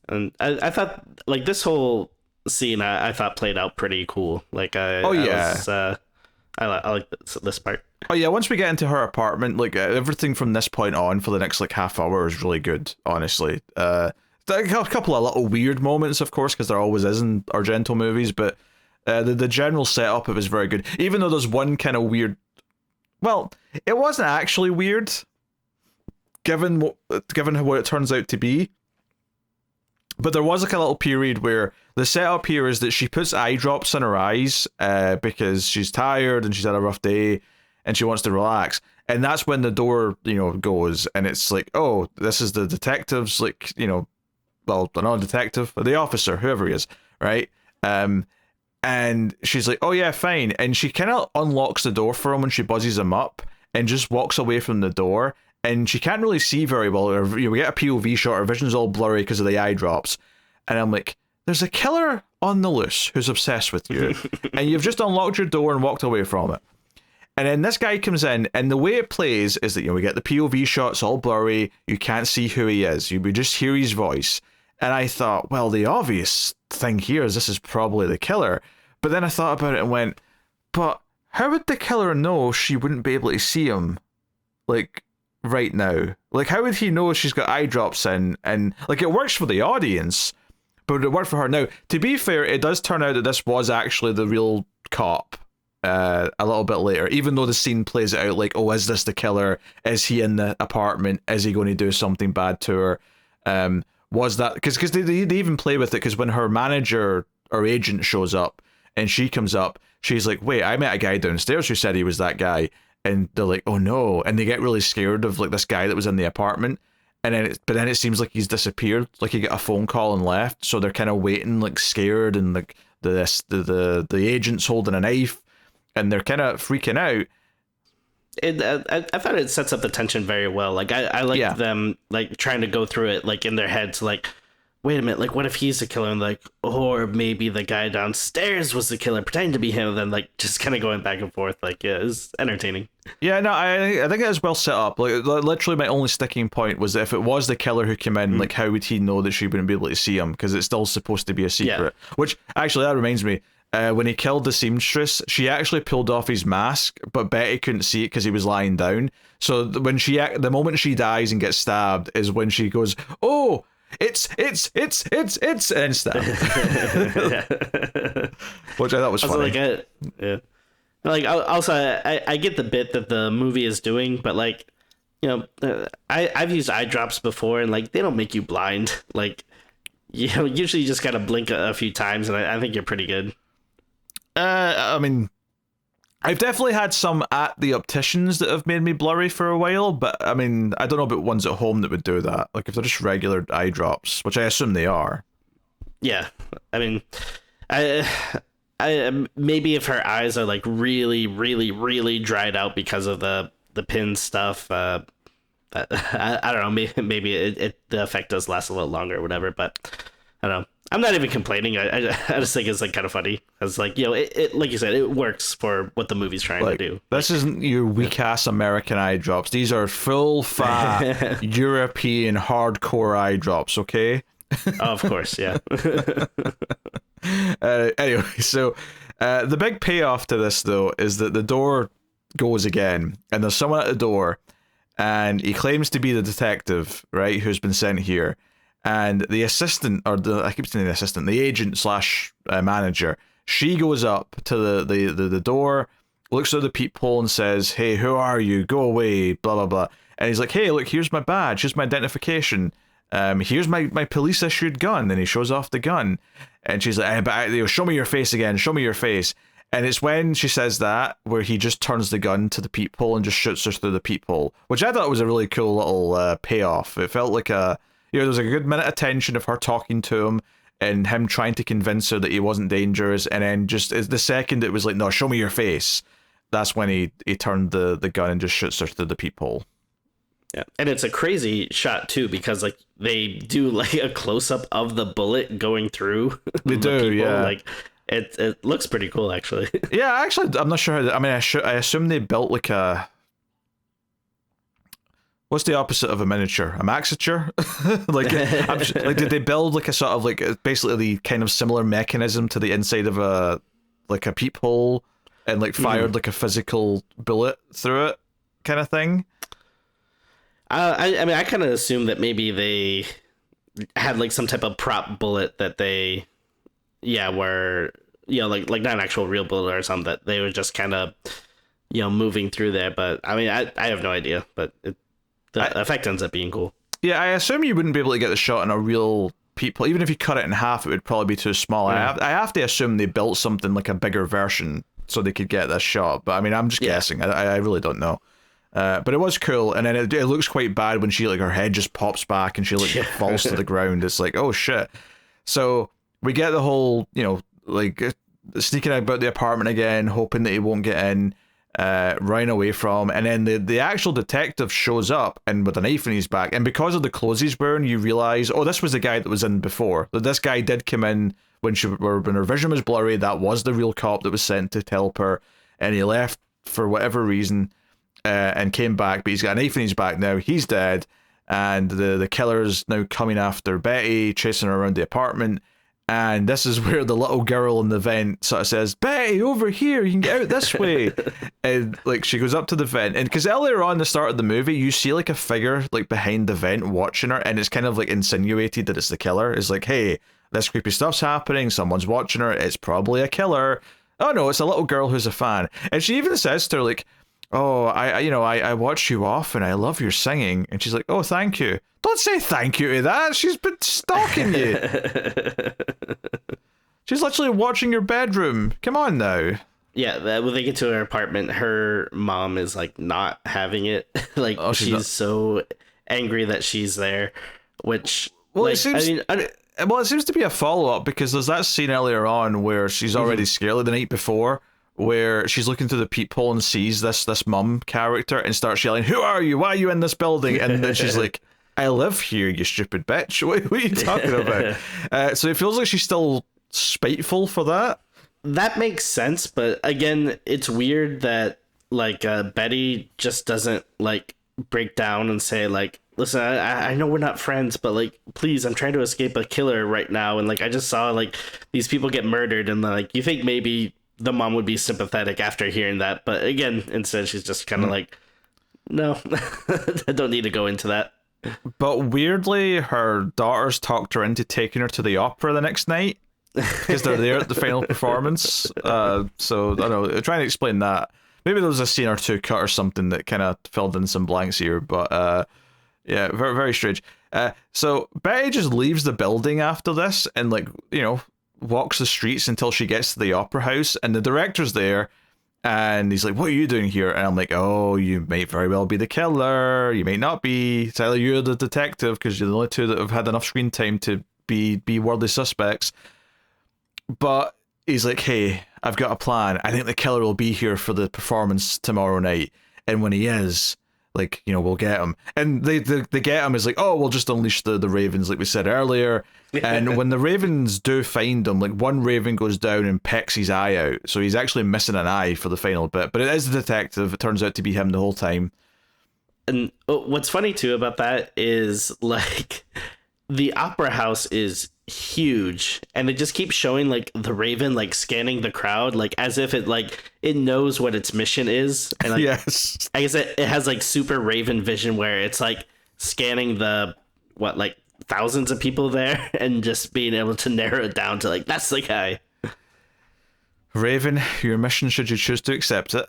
And I thought like this whole scene I thought played out pretty cool. Like I like this part. Oh yeah, once we get into her apartment, like everything from this point on for the next like half hour is really good, honestly. A couple of little weird moments, of course, because there always is in Argento movies, but the general setup, it was very good. Even though there's one kind of weird, well, it wasn't actually weird, given what it turns out to be. But there was like a little period where the setup here is that she puts eye drops in her eyes because she's tired and she's had a rough day and she wants to relax. And that's when the door, goes, and it's like, oh, this is the detective's, like, well, not a detective, but the officer, whoever he is, right? And she's like, oh yeah, fine. And she kind of unlocks the door for him when she buzzes him up and just walks away from the door. And she can't really see very well. Or, we get a POV shot, her vision's all blurry because of the eye drops. And I'm like, there's a killer on the loose who's obsessed with you. And you've just unlocked your door and walked away from it. And then this guy comes in, and the way it plays is that, we get the POV shots all blurry. You can't see who he is. We just hear his voice. And I thought, well, the obvious thing here is this is probably the killer. But then I thought about it and went, but how would the killer know she wouldn't be able to see him, like, right now? Like, how would he know she's got eye drops in? And, like, it works for the audience, but would it work for her? Now, to be fair, it does turn out that this was actually the real cop a little bit later, even though the scene plays it out like, oh, is this the killer? Is he in the apartment? Is he going to do something bad to her? Was that... Because they even play with it, because when her manager or agent shows up and she comes up, she's like, wait, I met a guy downstairs who said he was that guy. And they're like, oh no. And they get really scared of like this guy that was in the apartment. And then it seems like he's disappeared. Like he got a phone call and left. So they're kind of waiting, like scared, and like the agent's holding a knife and they're kind of freaking out. I thought it sets up the tension very well. Like I like them like trying to go through it like in their heads, like, wait a minute, like what if he's the killer, and like, or maybe the guy downstairs was the killer pretending to be him, and then like just kind of going back and forth. Like, yeah, it's entertaining. Yeah, no, I think it was well set up. Like literally my only sticking point was if it was the killer who came in, like how would he know that she wouldn't be able to see him, because it's still supposed to be a secret. Which actually, that reminds me, when he killed the seamstress, she actually pulled off his mask, but Betty couldn't see it because he was lying down. So when the moment she dies and gets stabbed is when she goes, oh, it's and stab. Which I thought was funny. Like also I get the bit that the movie is doing, but like, I've used eye drops before, and like they don't make you blind. Like, usually you just gotta blink a few times, and I think you're pretty good. I mean, I've definitely had some at the opticians that have made me blurry for a while, but I mean, I don't know about ones at home that would do that. Like if they're just regular eye drops, which I assume they are. Yeah, I mean, I the her eyes are like really, really, really dried out because of the pin stuff. I don't know. Maybe the effect does last a little longer or whatever, but I don't know. I'm not even complaining. I just think it's like kind of funny. It's like, it like you said, it works for what the movie's trying to do. This isn't your weak ass American eye drops. These are full fat European hardcore eye drops. Okay. Oh, of course, yeah. Anyway, so the big payoff to this though is that the door goes again, and there's someone at the door, and he claims to be the detective, right, who's been sent here. And the assistant, I keep saying the assistant, the agent slash manager, she goes up to the door, looks through the peephole and says, hey, who are you? Go away, blah, blah, blah. And he's like, hey, look, here's my badge, here's my identification, here's my police issued gun. And he shows off the gun. And she's like, show me your face again, show me your face. And it's when she says that where he just turns the gun to the peephole and just shoots her through the peephole, which I thought was a really cool little payoff. It felt like there was a good minute of tension of her talking to him and him trying to convince her that he wasn't dangerous, and then just the second it was like, no, show me your face, that's when he turned the gun and just shoots her through the peephole. Yeah, and it's a crazy shot too, because like they do like a close up of the bullet going through. They do, yeah. Like, It looks pretty cool, actually. Yeah, actually, I'm not sure how. I mean, I assume they built like a. What's the opposite of a miniature? A maxiture? Like, did they build like a sort of like basically the kind of similar mechanism to the inside of a like a peephole, and like fired like a physical bullet through it, kind of thing? I mean, I kind of assumed that maybe they had like some type of prop bullet that they, were like not an actual real bullet or something, that they were just kind of moving through there. But I mean, I have no idea, but the effect ends up being cool. Yeah, I assume you wouldn't be able to get the shot in a real peephole. Even if you cut it in half, it would probably be too small. I have to assume they built something like a bigger version so they could get this shot. But I mean, I'm just guessing. I really don't know. But it was cool, and then it looks quite bad when she like her head just pops back and she like falls to the ground. It's like, oh shit. So we get the whole like sneaking about the apartment again, hoping that he won't get in. Running away from, and then the actual detective shows up and with a knife in his back, and because of the clothes he's wearing, you realize, oh, this was the guy that was in before. That this guy did come in when her vision was blurry. That was the real cop that was sent to help her, and he left for whatever reason, and came back. But he's got a knife in his back now. He's dead, and the killer's now coming after Betty, chasing her around the apartment. And this is where the little girl in the vent sort of says, Betty, over here, you can get out this way. And like she goes up to the vent, and because earlier on the start of the movie, you see like a figure like behind the vent watching her, and it's kind of like insinuated that it's the killer. It's like, hey, this creepy stuff's happening, someone's watching her, it's probably a killer. Oh no, it's a little girl who's a fan. And she even says to her like, oh, I watch you often, I love your singing. And she's like, oh, thank you. Don't say thank you to that. She's been stalking you. She's literally watching your bedroom. Come on now. Yeah, when they get to her apartment, her mom is like not having it. Like she's so angry that she's there. Which, well, like, it seems to be a follow up, because there's that scene earlier on where she's already scared, like the night before, where she's looking through the peephole and sees this mum character and starts yelling, "Who are you? Why are you in this building?" And then she's like, I live here, you stupid bitch. What are you talking about? So it feels like she's still spiteful for that. That makes sense, but again, it's weird that like Betty just doesn't like break down and say like, listen, I know we're not friends, but like, please, I'm trying to escape a killer right now, and like I just saw like these people get murdered, and like you think maybe the mom would be sympathetic after hearing that, but again, instead she's just kind of like, no, I don't need to go into that. But weirdly, her daughters talked her into taking her to the opera the next night because they're there at the final performance. So I don't know, trying to explain that. Maybe there was a scene or two cut or something that kind of filled in some blanks here, but yeah, very, very strange. So Betty just leaves the building after this and like, walks the streets until she gets to the opera house, and the director's there. And he's like, what are you doing here? And I'm like, oh, you might very well be the killer. You might not be. It's either you're the detective, because you're the only two that have had enough screen time to be worthy suspects. But he's like, hey, I've got a plan. I think the killer will be here for the performance tomorrow night. And when he is, like, we'll get him. And they get him is like, oh, we'll just unleash the ravens, like we said earlier. And when the ravens do find him, like one raven goes down and pecks his eye out. So he's actually missing an eye for the final bit. But it is the detective. It turns out to be him the whole time. And what's funny too about that is like the opera house is huge, and it just keeps showing like the raven like scanning the crowd, like as if it knows what its mission is. And like, yes, I guess it has like super raven vision where it's like scanning the thousands of people there and just being able to narrow it down to like, that's the guy. Raven, your mission, should you choose to accept it,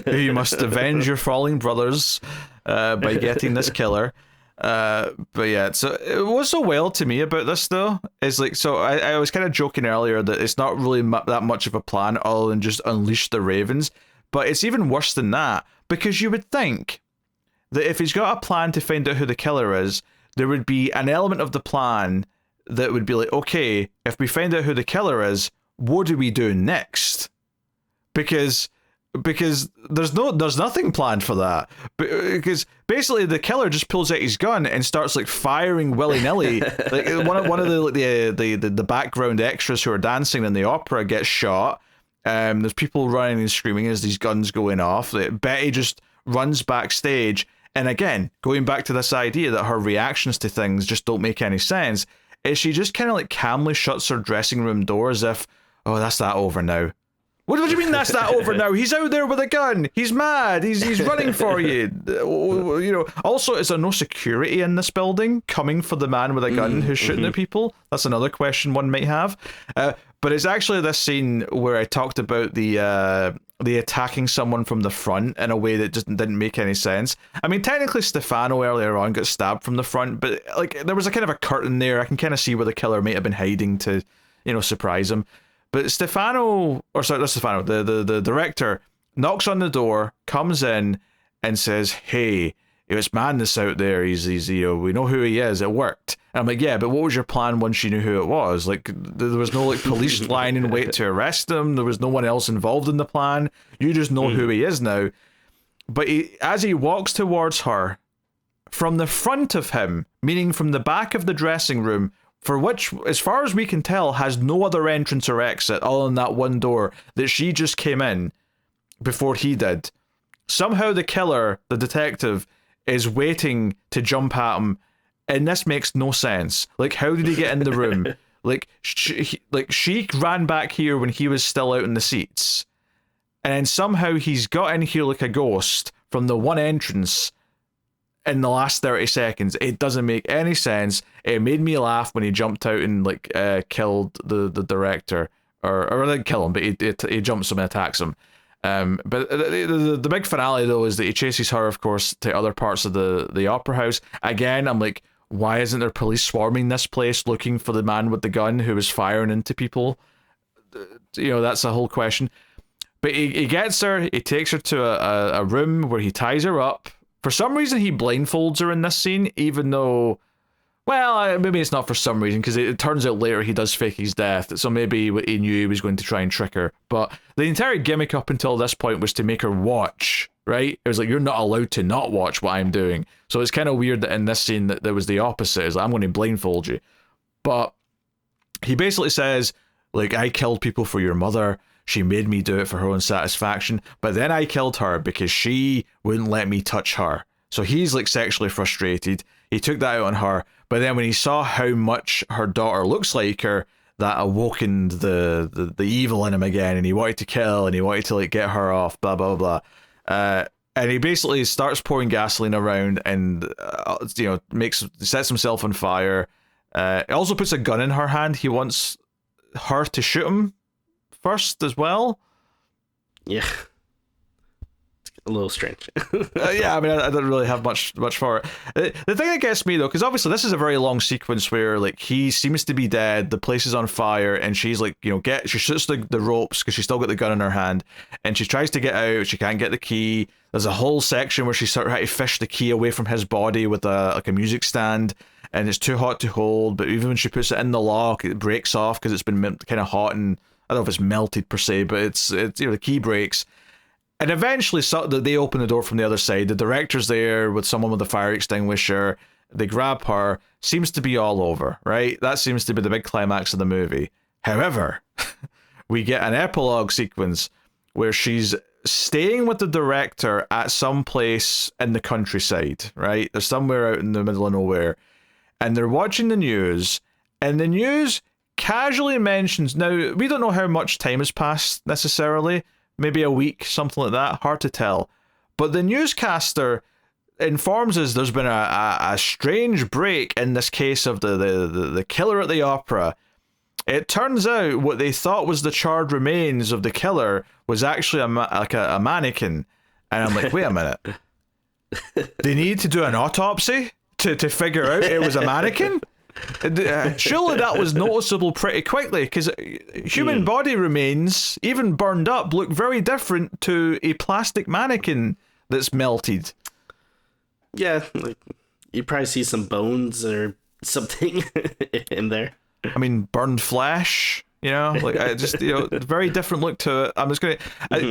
you must avenge your falling brothers by getting this killer. But yeah, so what's so well to me about this though is like, so I was kind of joking earlier that it's not really that much of a plan other than just unleash the ravens, but it's even worse than that, because you would think that if he's got a plan to find out who the killer is, there would be an element of the plan that would be like, okay, if we find out who the killer is, what do we do next? Because because there's nothing planned for that. Because basically the killer just pulls out his gun and starts like firing willy-nilly. Like one of the background extras who are dancing in the opera gets shot. There's people running and screaming as these guns going off. Betty just runs backstage, and again, going back to this idea that her reactions to things just don't make any sense, is she just kind of like calmly shuts her dressing room door as if, oh, that's that over now. What do you mean that's that over now? He's out there with a gun. He's mad. He's running for you. You know. Also, is there no security in this building coming for the man with a gun who's shooting at people? That's another question one might have. But it's actually this scene where I talked about the attacking someone from the front in a way that just didn't make any sense. I mean, technically Stefano earlier on got stabbed from the front, but like there was a kind of a curtain there. I can kind of see where the killer might have been hiding to, you know, surprise him. But Stefano, the director, knocks on the door, comes in, and says, "Hey, it's madness out there. He's you know, we know who he is. It worked." And I'm like, yeah, but what was your plan once you knew who it was? Like, there was no like police lying in wait to arrest him. There was no one else involved in the plan. You just know who he is now. But as he walks towards her, from the front of him, meaning from the back of the dressing room, for which, as far as we can tell, has no other entrance or exit other than that one door that she just came in before he did. Somehow the killer, the detective, is waiting to jump at him, and this makes no sense. Like, how did he get in the room? She ran back here when he was still out in the seats, and then somehow he's got in here like a ghost from the one entrance in the last 30 seconds. It doesn't make any sense. It made me laugh when he jumped out and like killed the director, or didn't kill him, but he jumps him and attacks him. But the big finale though is that he chases her, of course, to other parts of the opera house. Again, I'm like, why isn't there police swarming this place looking for the man with the gun who was firing into people? You know, that's a whole question. But he gets her, he takes her to a room where he ties her up. For some reason, he blindfolds her in this scene, even though, well, maybe it's not for some reason, because it turns out later he does fake his death, so maybe he knew he was going to try and trick her. But the entire gimmick up until this point was to make her watch, right? It was like, you're not allowed to not watch what I'm doing. So it's kind of weird that in this scene that there was the opposite. It's like, I'm going to blindfold you. But he basically says, like, I killed people for your mother. She made me do it for her own satisfaction, but then I killed her because she wouldn't let me touch her. So he's like sexually frustrated. He took that out on her, but then when he saw how much her daughter looks like her, that awokened the evil in him again, and he wanted to kill, and he wanted to like get her off, blah blah blah. And he basically starts pouring gasoline around, and you know, sets himself on fire. He also puts a gun in her hand. He wants her to shoot him first as well. Yeah, it's a little strange. Yeah, I mean, I don't really have much for it. The thing that gets me though, because obviously this is a very long sequence where like he seems to be dead, the place is on fire, and she's like, you know, she shoots the ropes because she's still got the gun in her hand, and she tries to get out. She can't get the key. There's a whole section where she's sort of trying to fish the key away from his body with a music stand, and it's too hot to hold. But even when she puts it in the lock, it breaks off because it's been kind of hot, and I don't know if it's melted per se, but it's you know, the key breaks. And eventually they open the door from the other side. The director's there with someone with a fire extinguisher. They grab her. Seems to be all over, right? That seems to be the big climax of the movie. However, we get an epilogue sequence where she's staying with the director at some place in the countryside, right? They're somewhere out in the middle of nowhere. And they're watching the news. And the news casually mentions, now we don't know how much time has passed necessarily, maybe a week, something like that, hard to tell, but the newscaster informs us there's been a strange break in this case of the killer at the opera. It turns out what they thought was the charred remains of the killer was actually a mannequin. And I'm like, wait a minute, they need to do an autopsy to figure out it was a mannequin? Surely that was noticeable pretty quickly, because human body remains, even burned up, look very different to a plastic mannequin that's melted. Yeah, like, you probably see some bones or something in there. I mean, burned flesh, You know, like I just, very different look to it. I'm just gonna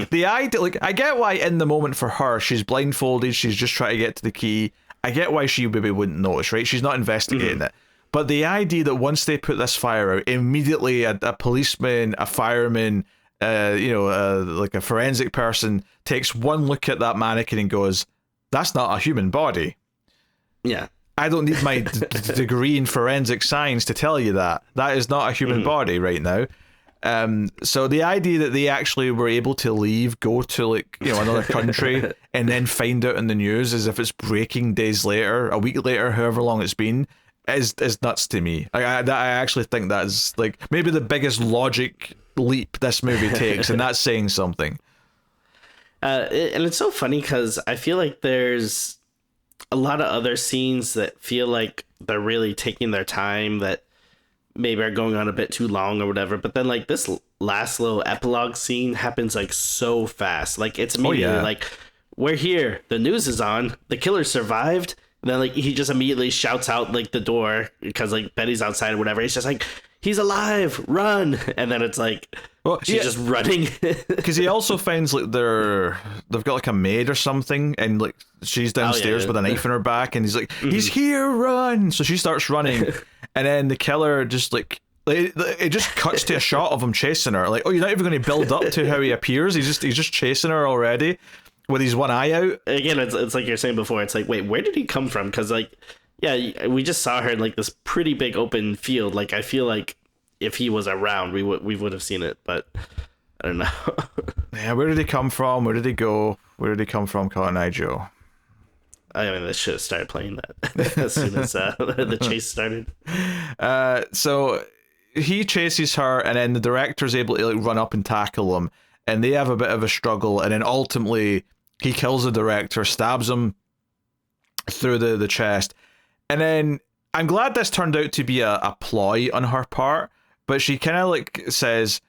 the idea, like I get why in the moment for her she's blindfolded, she's just trying to get to the key. I get why she maybe wouldn't notice, right? She's not investigating it. But the idea that once they put this fire out, immediately a policeman, a fireman, like a forensic person takes one look at that mannequin and goes, "That's not a human body." Yeah. I don't need my degree in forensic science to tell you that. That is not a human body right now. So the idea that they actually were able to leave, go to like, another country and then find out in the news as if it's breaking days later, a week later, however long it's been, is nuts to me. I actually think that's like maybe the biggest logic leap this movie takes, and that's saying something. And it's so funny because I feel like there's a lot of other scenes that feel like they're really taking their time, that maybe are going on a bit too long or whatever. But then like this last little epilogue scene happens like so fast. Like it's immediately like, we're here, the news is on, the killer survived. And then like he just immediately shouts out like the door because like Betty's outside or whatever. He's just like, he's alive, run. And then it's like, she's just running. Because he also finds like they've got like a maid or something, and like she's downstairs with a knife in her back, and he's like, he's here, run. So she starts running, and then the killer just like it just cuts to a shot of him chasing her. Like, oh, you're not even going to build up to how he appears. He's just chasing her already with his one eye out. Again, it's like you're saying before. It's like, wait, where did he come from? Because like, yeah, we just saw her in like this pretty big open field. Like I feel like if he was around, we would have seen it, but I don't know. Yeah, where did he come from? Where did he go? Where did he come from, Cotton Eye Joe? I mean, they should have started playing that as soon as the chase started. So he chases her, and then the director's able to like run up and tackle him, and they have a bit of a struggle, and then ultimately he kills the director, stabs him through the chest, and then I'm glad this turned out to be a ploy on her part. But she kind of like says,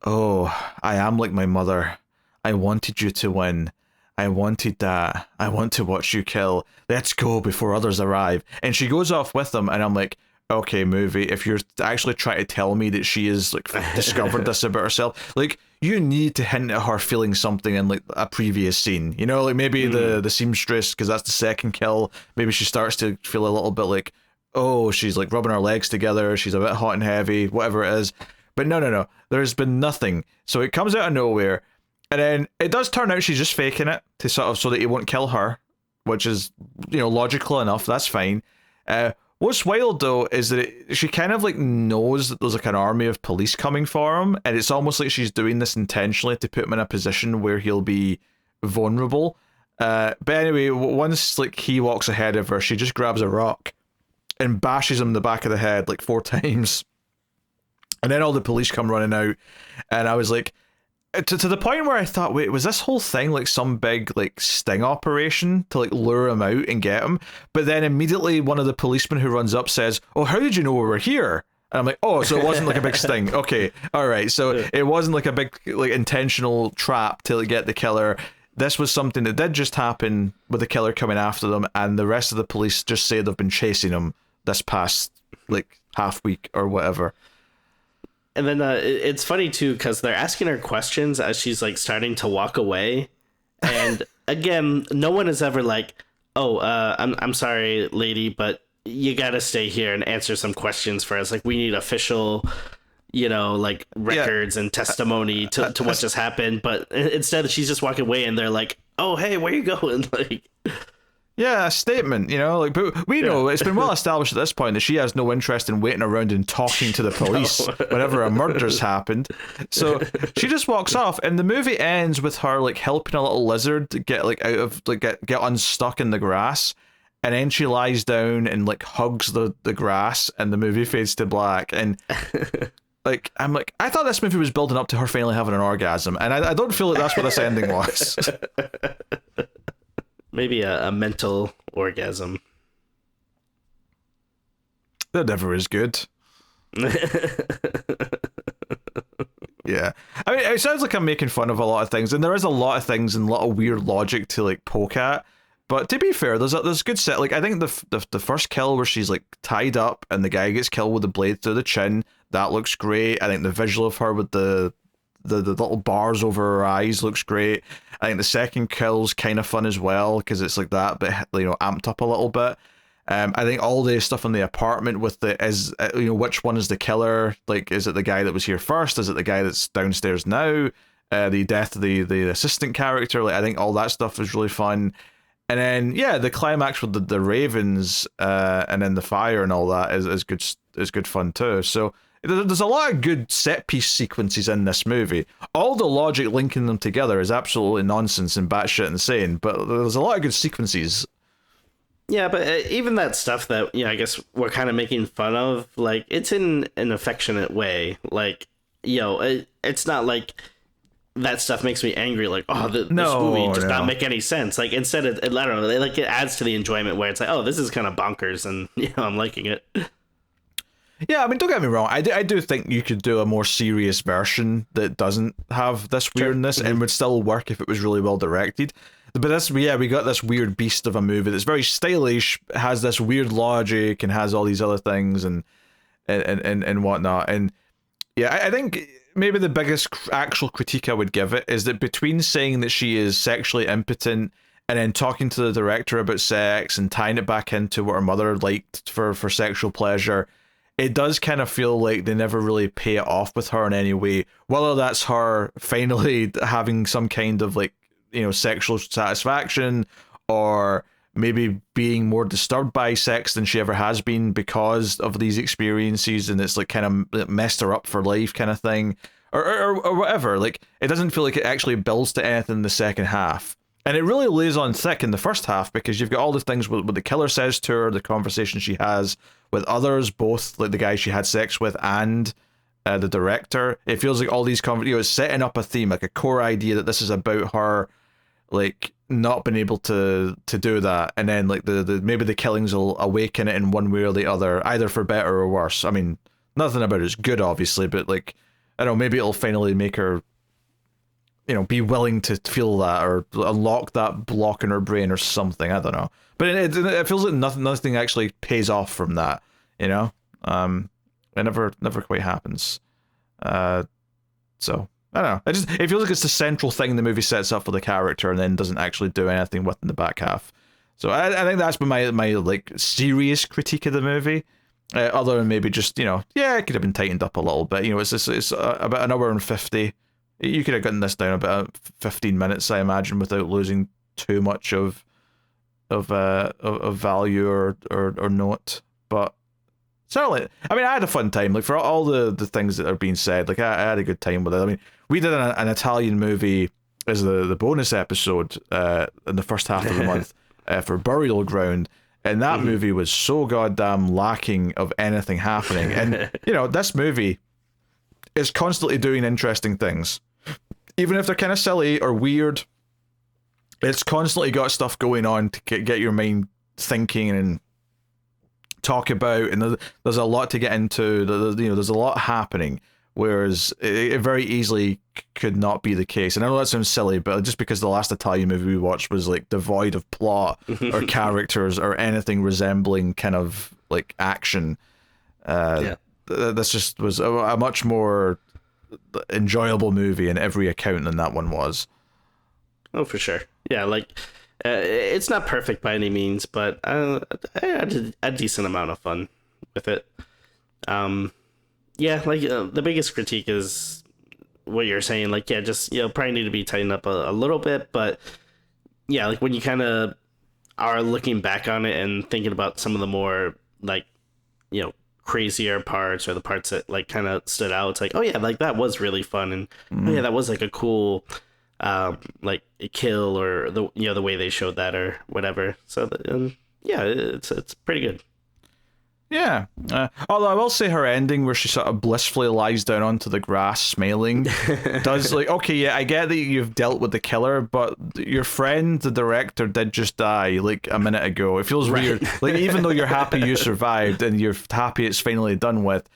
"Oh, I am like my mother. I wanted you to win. I wanted that. I want to watch you kill. Let's go before others arrive." And she goes off with them, and I'm like, okay, movie, if you're actually trying to tell me that she is like discovered this about herself, like you need to hint at her feeling something in like a previous scene. Like maybe the seamstress, because that's the second kill. Maybe she starts to feel a little bit like, oh, she's like rubbing her legs together, she's a bit hot and heavy, whatever it is. But no, there's been nothing. So it comes out of nowhere, and then it does turn out she's just faking it to sort of so that he won't kill her, which is logical enough. That's fine. What's wild though is that she kind of like knows that there's like an army of police coming for him, and it's almost like she's doing this intentionally to put him in a position where he'll be vulnerable. But anyway, once like he walks ahead of her, she just grabs a rock and bashes him in the back of the head like 4 times. And then all the police come running out, and I was like, to the point where I thought, wait, was this whole thing like some big like sting operation to like lure him out and get him? But then immediately one of the policemen who runs up says, "Oh, how did you know we were here?" And I'm like, oh, so it wasn't like a big sting. Okay, all right. So it wasn't like a big like intentional trap to like, get the killer. This was something that did just happen with the killer coming after them, and the rest of the police just say they've been chasing him this past like half week or whatever. And then it's funny too because they're asking her questions as she's like starting to walk away, and again, no one is ever like, "Oh, I'm sorry, lady, but you gotta stay here and answer some questions for us. Like, we need official, like records and testimony to what just happened." But instead, she's just walking away, and they're like, "Oh, hey, where you going?" Like. Yeah, a statement, like, but we know it's been well established at this point that she has no interest in waiting around and talking to the police whenever a murder's happened. So she just walks off, and the movie ends with her like helping a little lizard get like out of like get unstuck in the grass, and then she lies down and like hugs the grass, and the movie fades to black. And like I'm like, I thought this movie was building up to her finally having an orgasm, and I don't feel like that's what this ending was. Maybe a mental orgasm. That never is good. Yeah. I mean, it sounds like I'm making fun of a lot of things, and there is a lot of things and a lot of weird logic to like poke at, But to be fair, there's good set. Like I think the first kill where she's like tied up and the guy gets killed with the blade through the chin, that looks great. I think the visual of her with the little bars over her eyes looks great. I think the second kill's kind of fun as well because it's like that, but amped up a little bit. I think all the stuff in the apartment with which one is the killer? Like, is it the guy that was here first? Is it the guy that's downstairs now? The death of the assistant character. Like, I think all that stuff is really fun. And then the climax with the ravens and then the fire and all that is good fun too. So there's a lot of good set piece sequences in this movie. All the logic linking them together is absolutely nonsense and batshit insane, but there's a lot of good sequences. Yeah, but even that stuff that, I guess we're kind of making fun of, like, it's in an affectionate way. Like, it's not like that stuff makes me angry, like, this movie does not make any sense. Like, instead, I don't know, it adds to the enjoyment where it's like, oh, this is kind of bonkers, and, I'm liking it. Yeah, I mean, don't get me wrong. I do think you could do a more serious version that doesn't have this weirdness and would still work if it was really well directed. But we got this weird beast of a movie that's very stylish, has this weird logic, and has all these other things and whatnot. And yeah, I think maybe the biggest actual critique I would give it is that between saying that she is sexually impotent and then talking to the director about sex and tying it back into what her mother liked for sexual pleasure, it does kind of feel like they never really pay it off with her in any way. Whether that's her finally having some kind of sexual satisfaction, or maybe being more disturbed by sex than she ever has been because of these experiences, and it's like kind of messed her up for life kind of thing, or whatever. Like, it doesn't feel like it actually builds to anything in the second half. And it really lays on thick in the first half because you've got all the things what the killer says to her, the conversation she has with others, both like the guy she had sex with and the director. It feels like all these it's setting up a theme, like a core idea that this is about her, like, not being able to do that, and then like the maybe the killings will awaken it in one way or the other, either for better or worse. I mean, nothing about it is good, obviously, but like, I don't know, maybe it'll finally make her be willing to feel that or unlock that block in her brain or something. I don't know, but it feels like nothing actually pays off from that. It never quite happens. So I don't know. It feels like it's the central thing the movie sets up for the character and then doesn't actually do anything with in the back half. So I think that's been my like serious critique of the movie. Other than maybe just it could have been tightened up a little bit. It's about an hour and 50. You could have gotten this down about 15 minutes, I imagine, without losing too much of value or note. But certainly, I mean, I had a fun time. Like, for all the things that are being said, like I had a good time with it. I mean, we did an Italian movie as the bonus episode in the first half of the month for Burial Ground, and that movie was so goddamn lacking of anything happening. And this movie is constantly doing interesting things. Even if they're kind of silly or weird, it's constantly got stuff going on to get your mind thinking and talk about, and there's a lot to get into. There's a lot happening, whereas it very easily could not be the case. And I know that sounds silly, but just because the last Italian movie we watched was like devoid of plot or characters or anything resembling kind of like action, this just was a much more enjoyable movie in every account than that one was. Oh, for sure. Yeah, like it's not perfect by any means, but I had a decent amount of fun with it. The biggest critique is what you're saying. Like, just probably need to be tightened up a little bit, but like when you kind of are looking back on it and thinking about some of the more like crazier parts or the parts that like kind of stood out, it's like, oh yeah, like that was really fun, and oh yeah, that was like a cool like a kill, or the way they showed that or whatever. So it's pretty good. Yeah. Although I will say her ending where she sort of blissfully lies down onto the grass smiling does, like, okay, yeah, I get that you've dealt with the killer, but your friend, the director, did just die like a minute ago. It feels weird. Like, even though you're happy you survived and you're happy it's finally done with,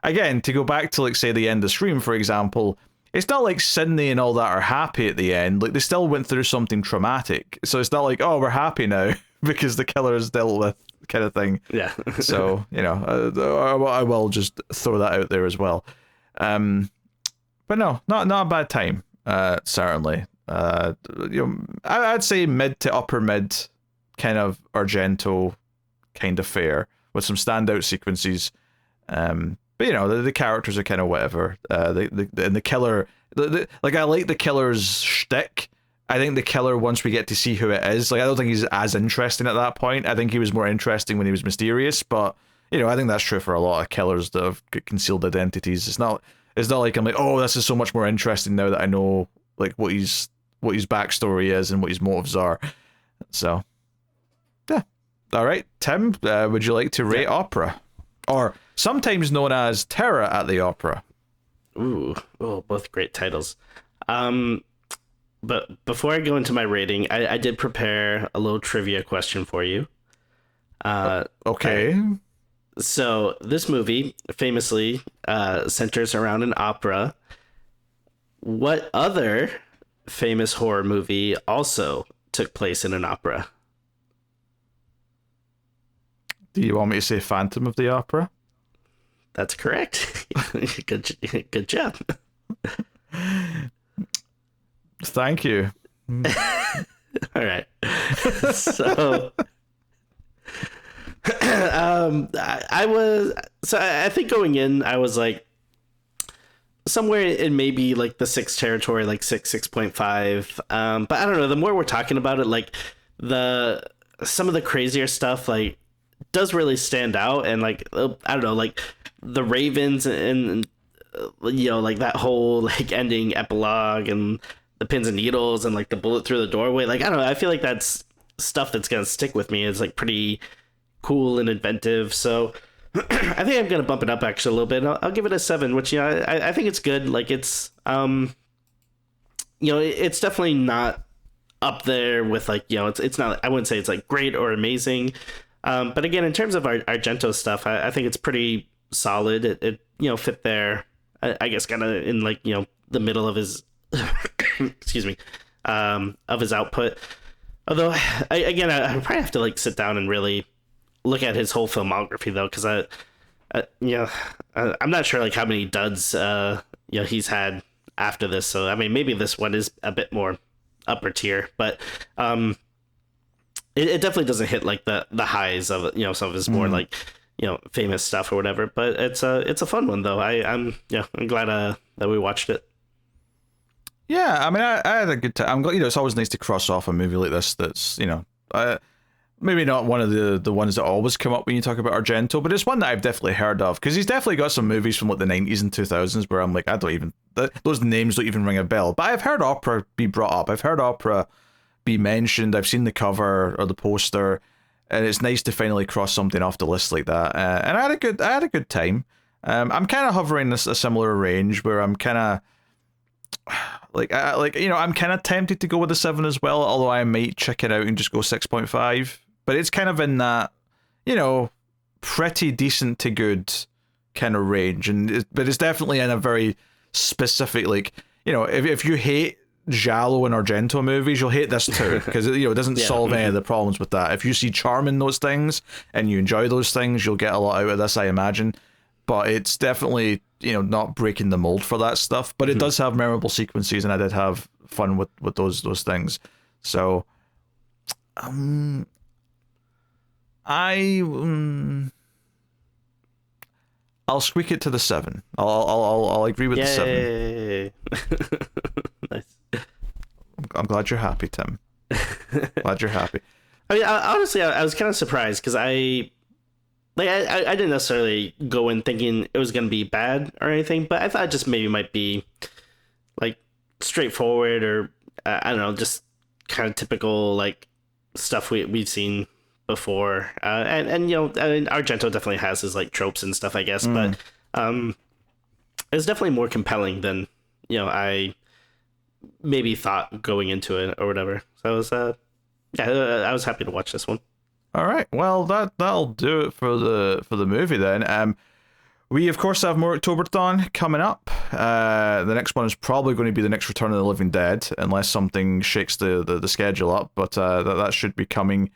again, to go back to, like, say, the end of Scream, for example, it's not like Sydney and all that are happy at the end. Like, they still went through something traumatic. So it's not like, oh, we're happy now because the killer is dealt with, kind of thing. Yeah. So, you know, I will just throw that out there as well. But no, not a bad time, certainly. You know, I'd say mid to upper mid kind of Argento kind of fare with some standout sequences. But you know, the characters are kind of whatever. And the killer, like, I like the killer's shtick. I think the killer, once we get to see who it is, like, I don't think he's as interesting at that point. I think he was more interesting when he was mysterious. But you know, I think that's true for a lot of killers that have concealed identities. It's not like I'm like, oh, this is so much more interesting now that I know like what his backstory is and what his motives are. So yeah, all right, Tim, would you like to rate Opera, or sometimes known as Terror at the Opera? Ooh, oh, both great titles. But before I go into my rating, I did prepare a little trivia question for you. Okay. So this movie famously centers around an opera. What other famous horror movie also took place in an opera? Do you want me to say Phantom of the Opera? That's correct. Good job. Thank you. All right. So I think going in, I was like somewhere in maybe like the 6 territory, like 6.5. But I don't know, the more we're talking about it, like some of the crazier stuff like does really stand out. And like, I don't know, like the Ravens and you know, like that whole like ending epilogue and the pins and needles and like the bullet through the doorway. Like, I don't know, I feel like that's stuff that's gonna stick with me. It's like pretty cool and inventive. So I think I'm gonna bump it up actually a little bit. I'll give it a 7, which, you know, I think it's good. Like, it's you know, it's definitely not up there with like, you know, it's not, I wouldn't say it's like great or amazing. But again, in terms of Argento stuff, I think it's pretty solid. It you know, fit there, I guess, kind of in like, you know, the middle of his excuse me, of his output. Although I probably have to like sit down and really look at his whole filmography though, because you know, I'm not sure like how many duds you know, he's had after this. So I mean, maybe this one is a bit more upper tier, but it definitely doesn't hit like the highs of, you know, some of his more like, you know, famous stuff or whatever. But it's a fun one though. I'm glad that we watched it. Yeah, I mean, I had a good time. I'm glad, you know, it's always nice to cross off a movie like this that's, you know, maybe not one of the ones that always come up when you talk about Argento, but it's one that I've definitely heard of, because he's definitely got some movies from like the 90s and 2000s where I'm like, I don't even, those names don't even ring a bell. But I've heard opera be brought up. I've heard opera be mentioned. I've seen the cover or the poster, and it's nice to finally cross something off the list like that. And I had a good time. I'm kind of hovering a similar range where I'm kind of like you know, I'm kind of tempted to go with a 7 as well, although I might check it out and just go 6.5. But it's kind of in that, you know, pretty decent to good kind of range, but it's definitely in a very specific, like, you know, if you hate Giallo and Argento movies, you'll hate this too, because you know, it doesn't solve any of the problems with that. If you see charm in those things and you enjoy those things, you'll get a lot out of this, I imagine. But it's definitely, you know, not breaking the mold for that stuff. But it does have memorable sequences, and I did have fun with those things. So, I'll squeak it to the 7. I'll agree with the 7. Nice. I'm glad you're happy, Tim. Glad you're happy. I mean, honestly, I was kind of surprised because I didn't necessarily go in thinking it was going to be bad or anything, but I thought it just maybe might be like straightforward, or I don't know, just kind of typical like stuff we've seen before. And you know, I mean, Argento definitely has his like tropes and stuff, I guess, but it's definitely more compelling than, you know, I maybe thought going into it or whatever. So I was I was happy to watch this one. All right, well that'll do it for the movie then. We, of course, have more Octoberthon coming up. The next one is probably going to be the next Return of the Living Dead, unless something shakes the schedule up, but that should be coming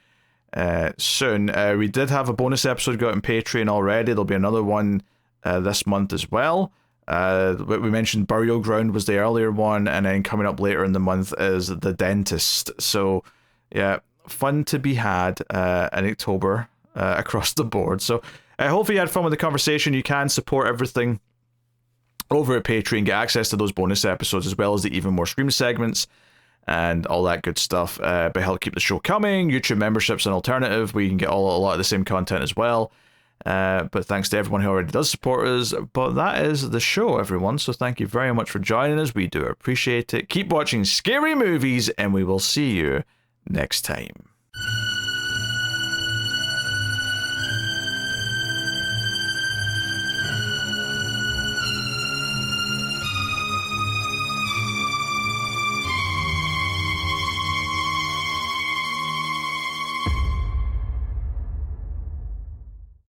soon. We did have a bonus episode go out on Patreon already. There'll be another one this month as well. We mentioned Burial Ground was the earlier one, and then coming up later in the month is The Dentist. So, yeah, fun to be had in October across the board. So, hopefully you had fun with the conversation. You can support everything over at Patreon, get access to those bonus episodes, as well as the Even More Scream segments and all that good stuff. But help keep the show coming. YouTube membership's an alternative. We can get a lot of the same content as well. But thanks to everyone who already does support us. But that is the show, everyone. So thank you very much for joining us. We do appreciate it. Keep watching scary movies, and we will see you next time.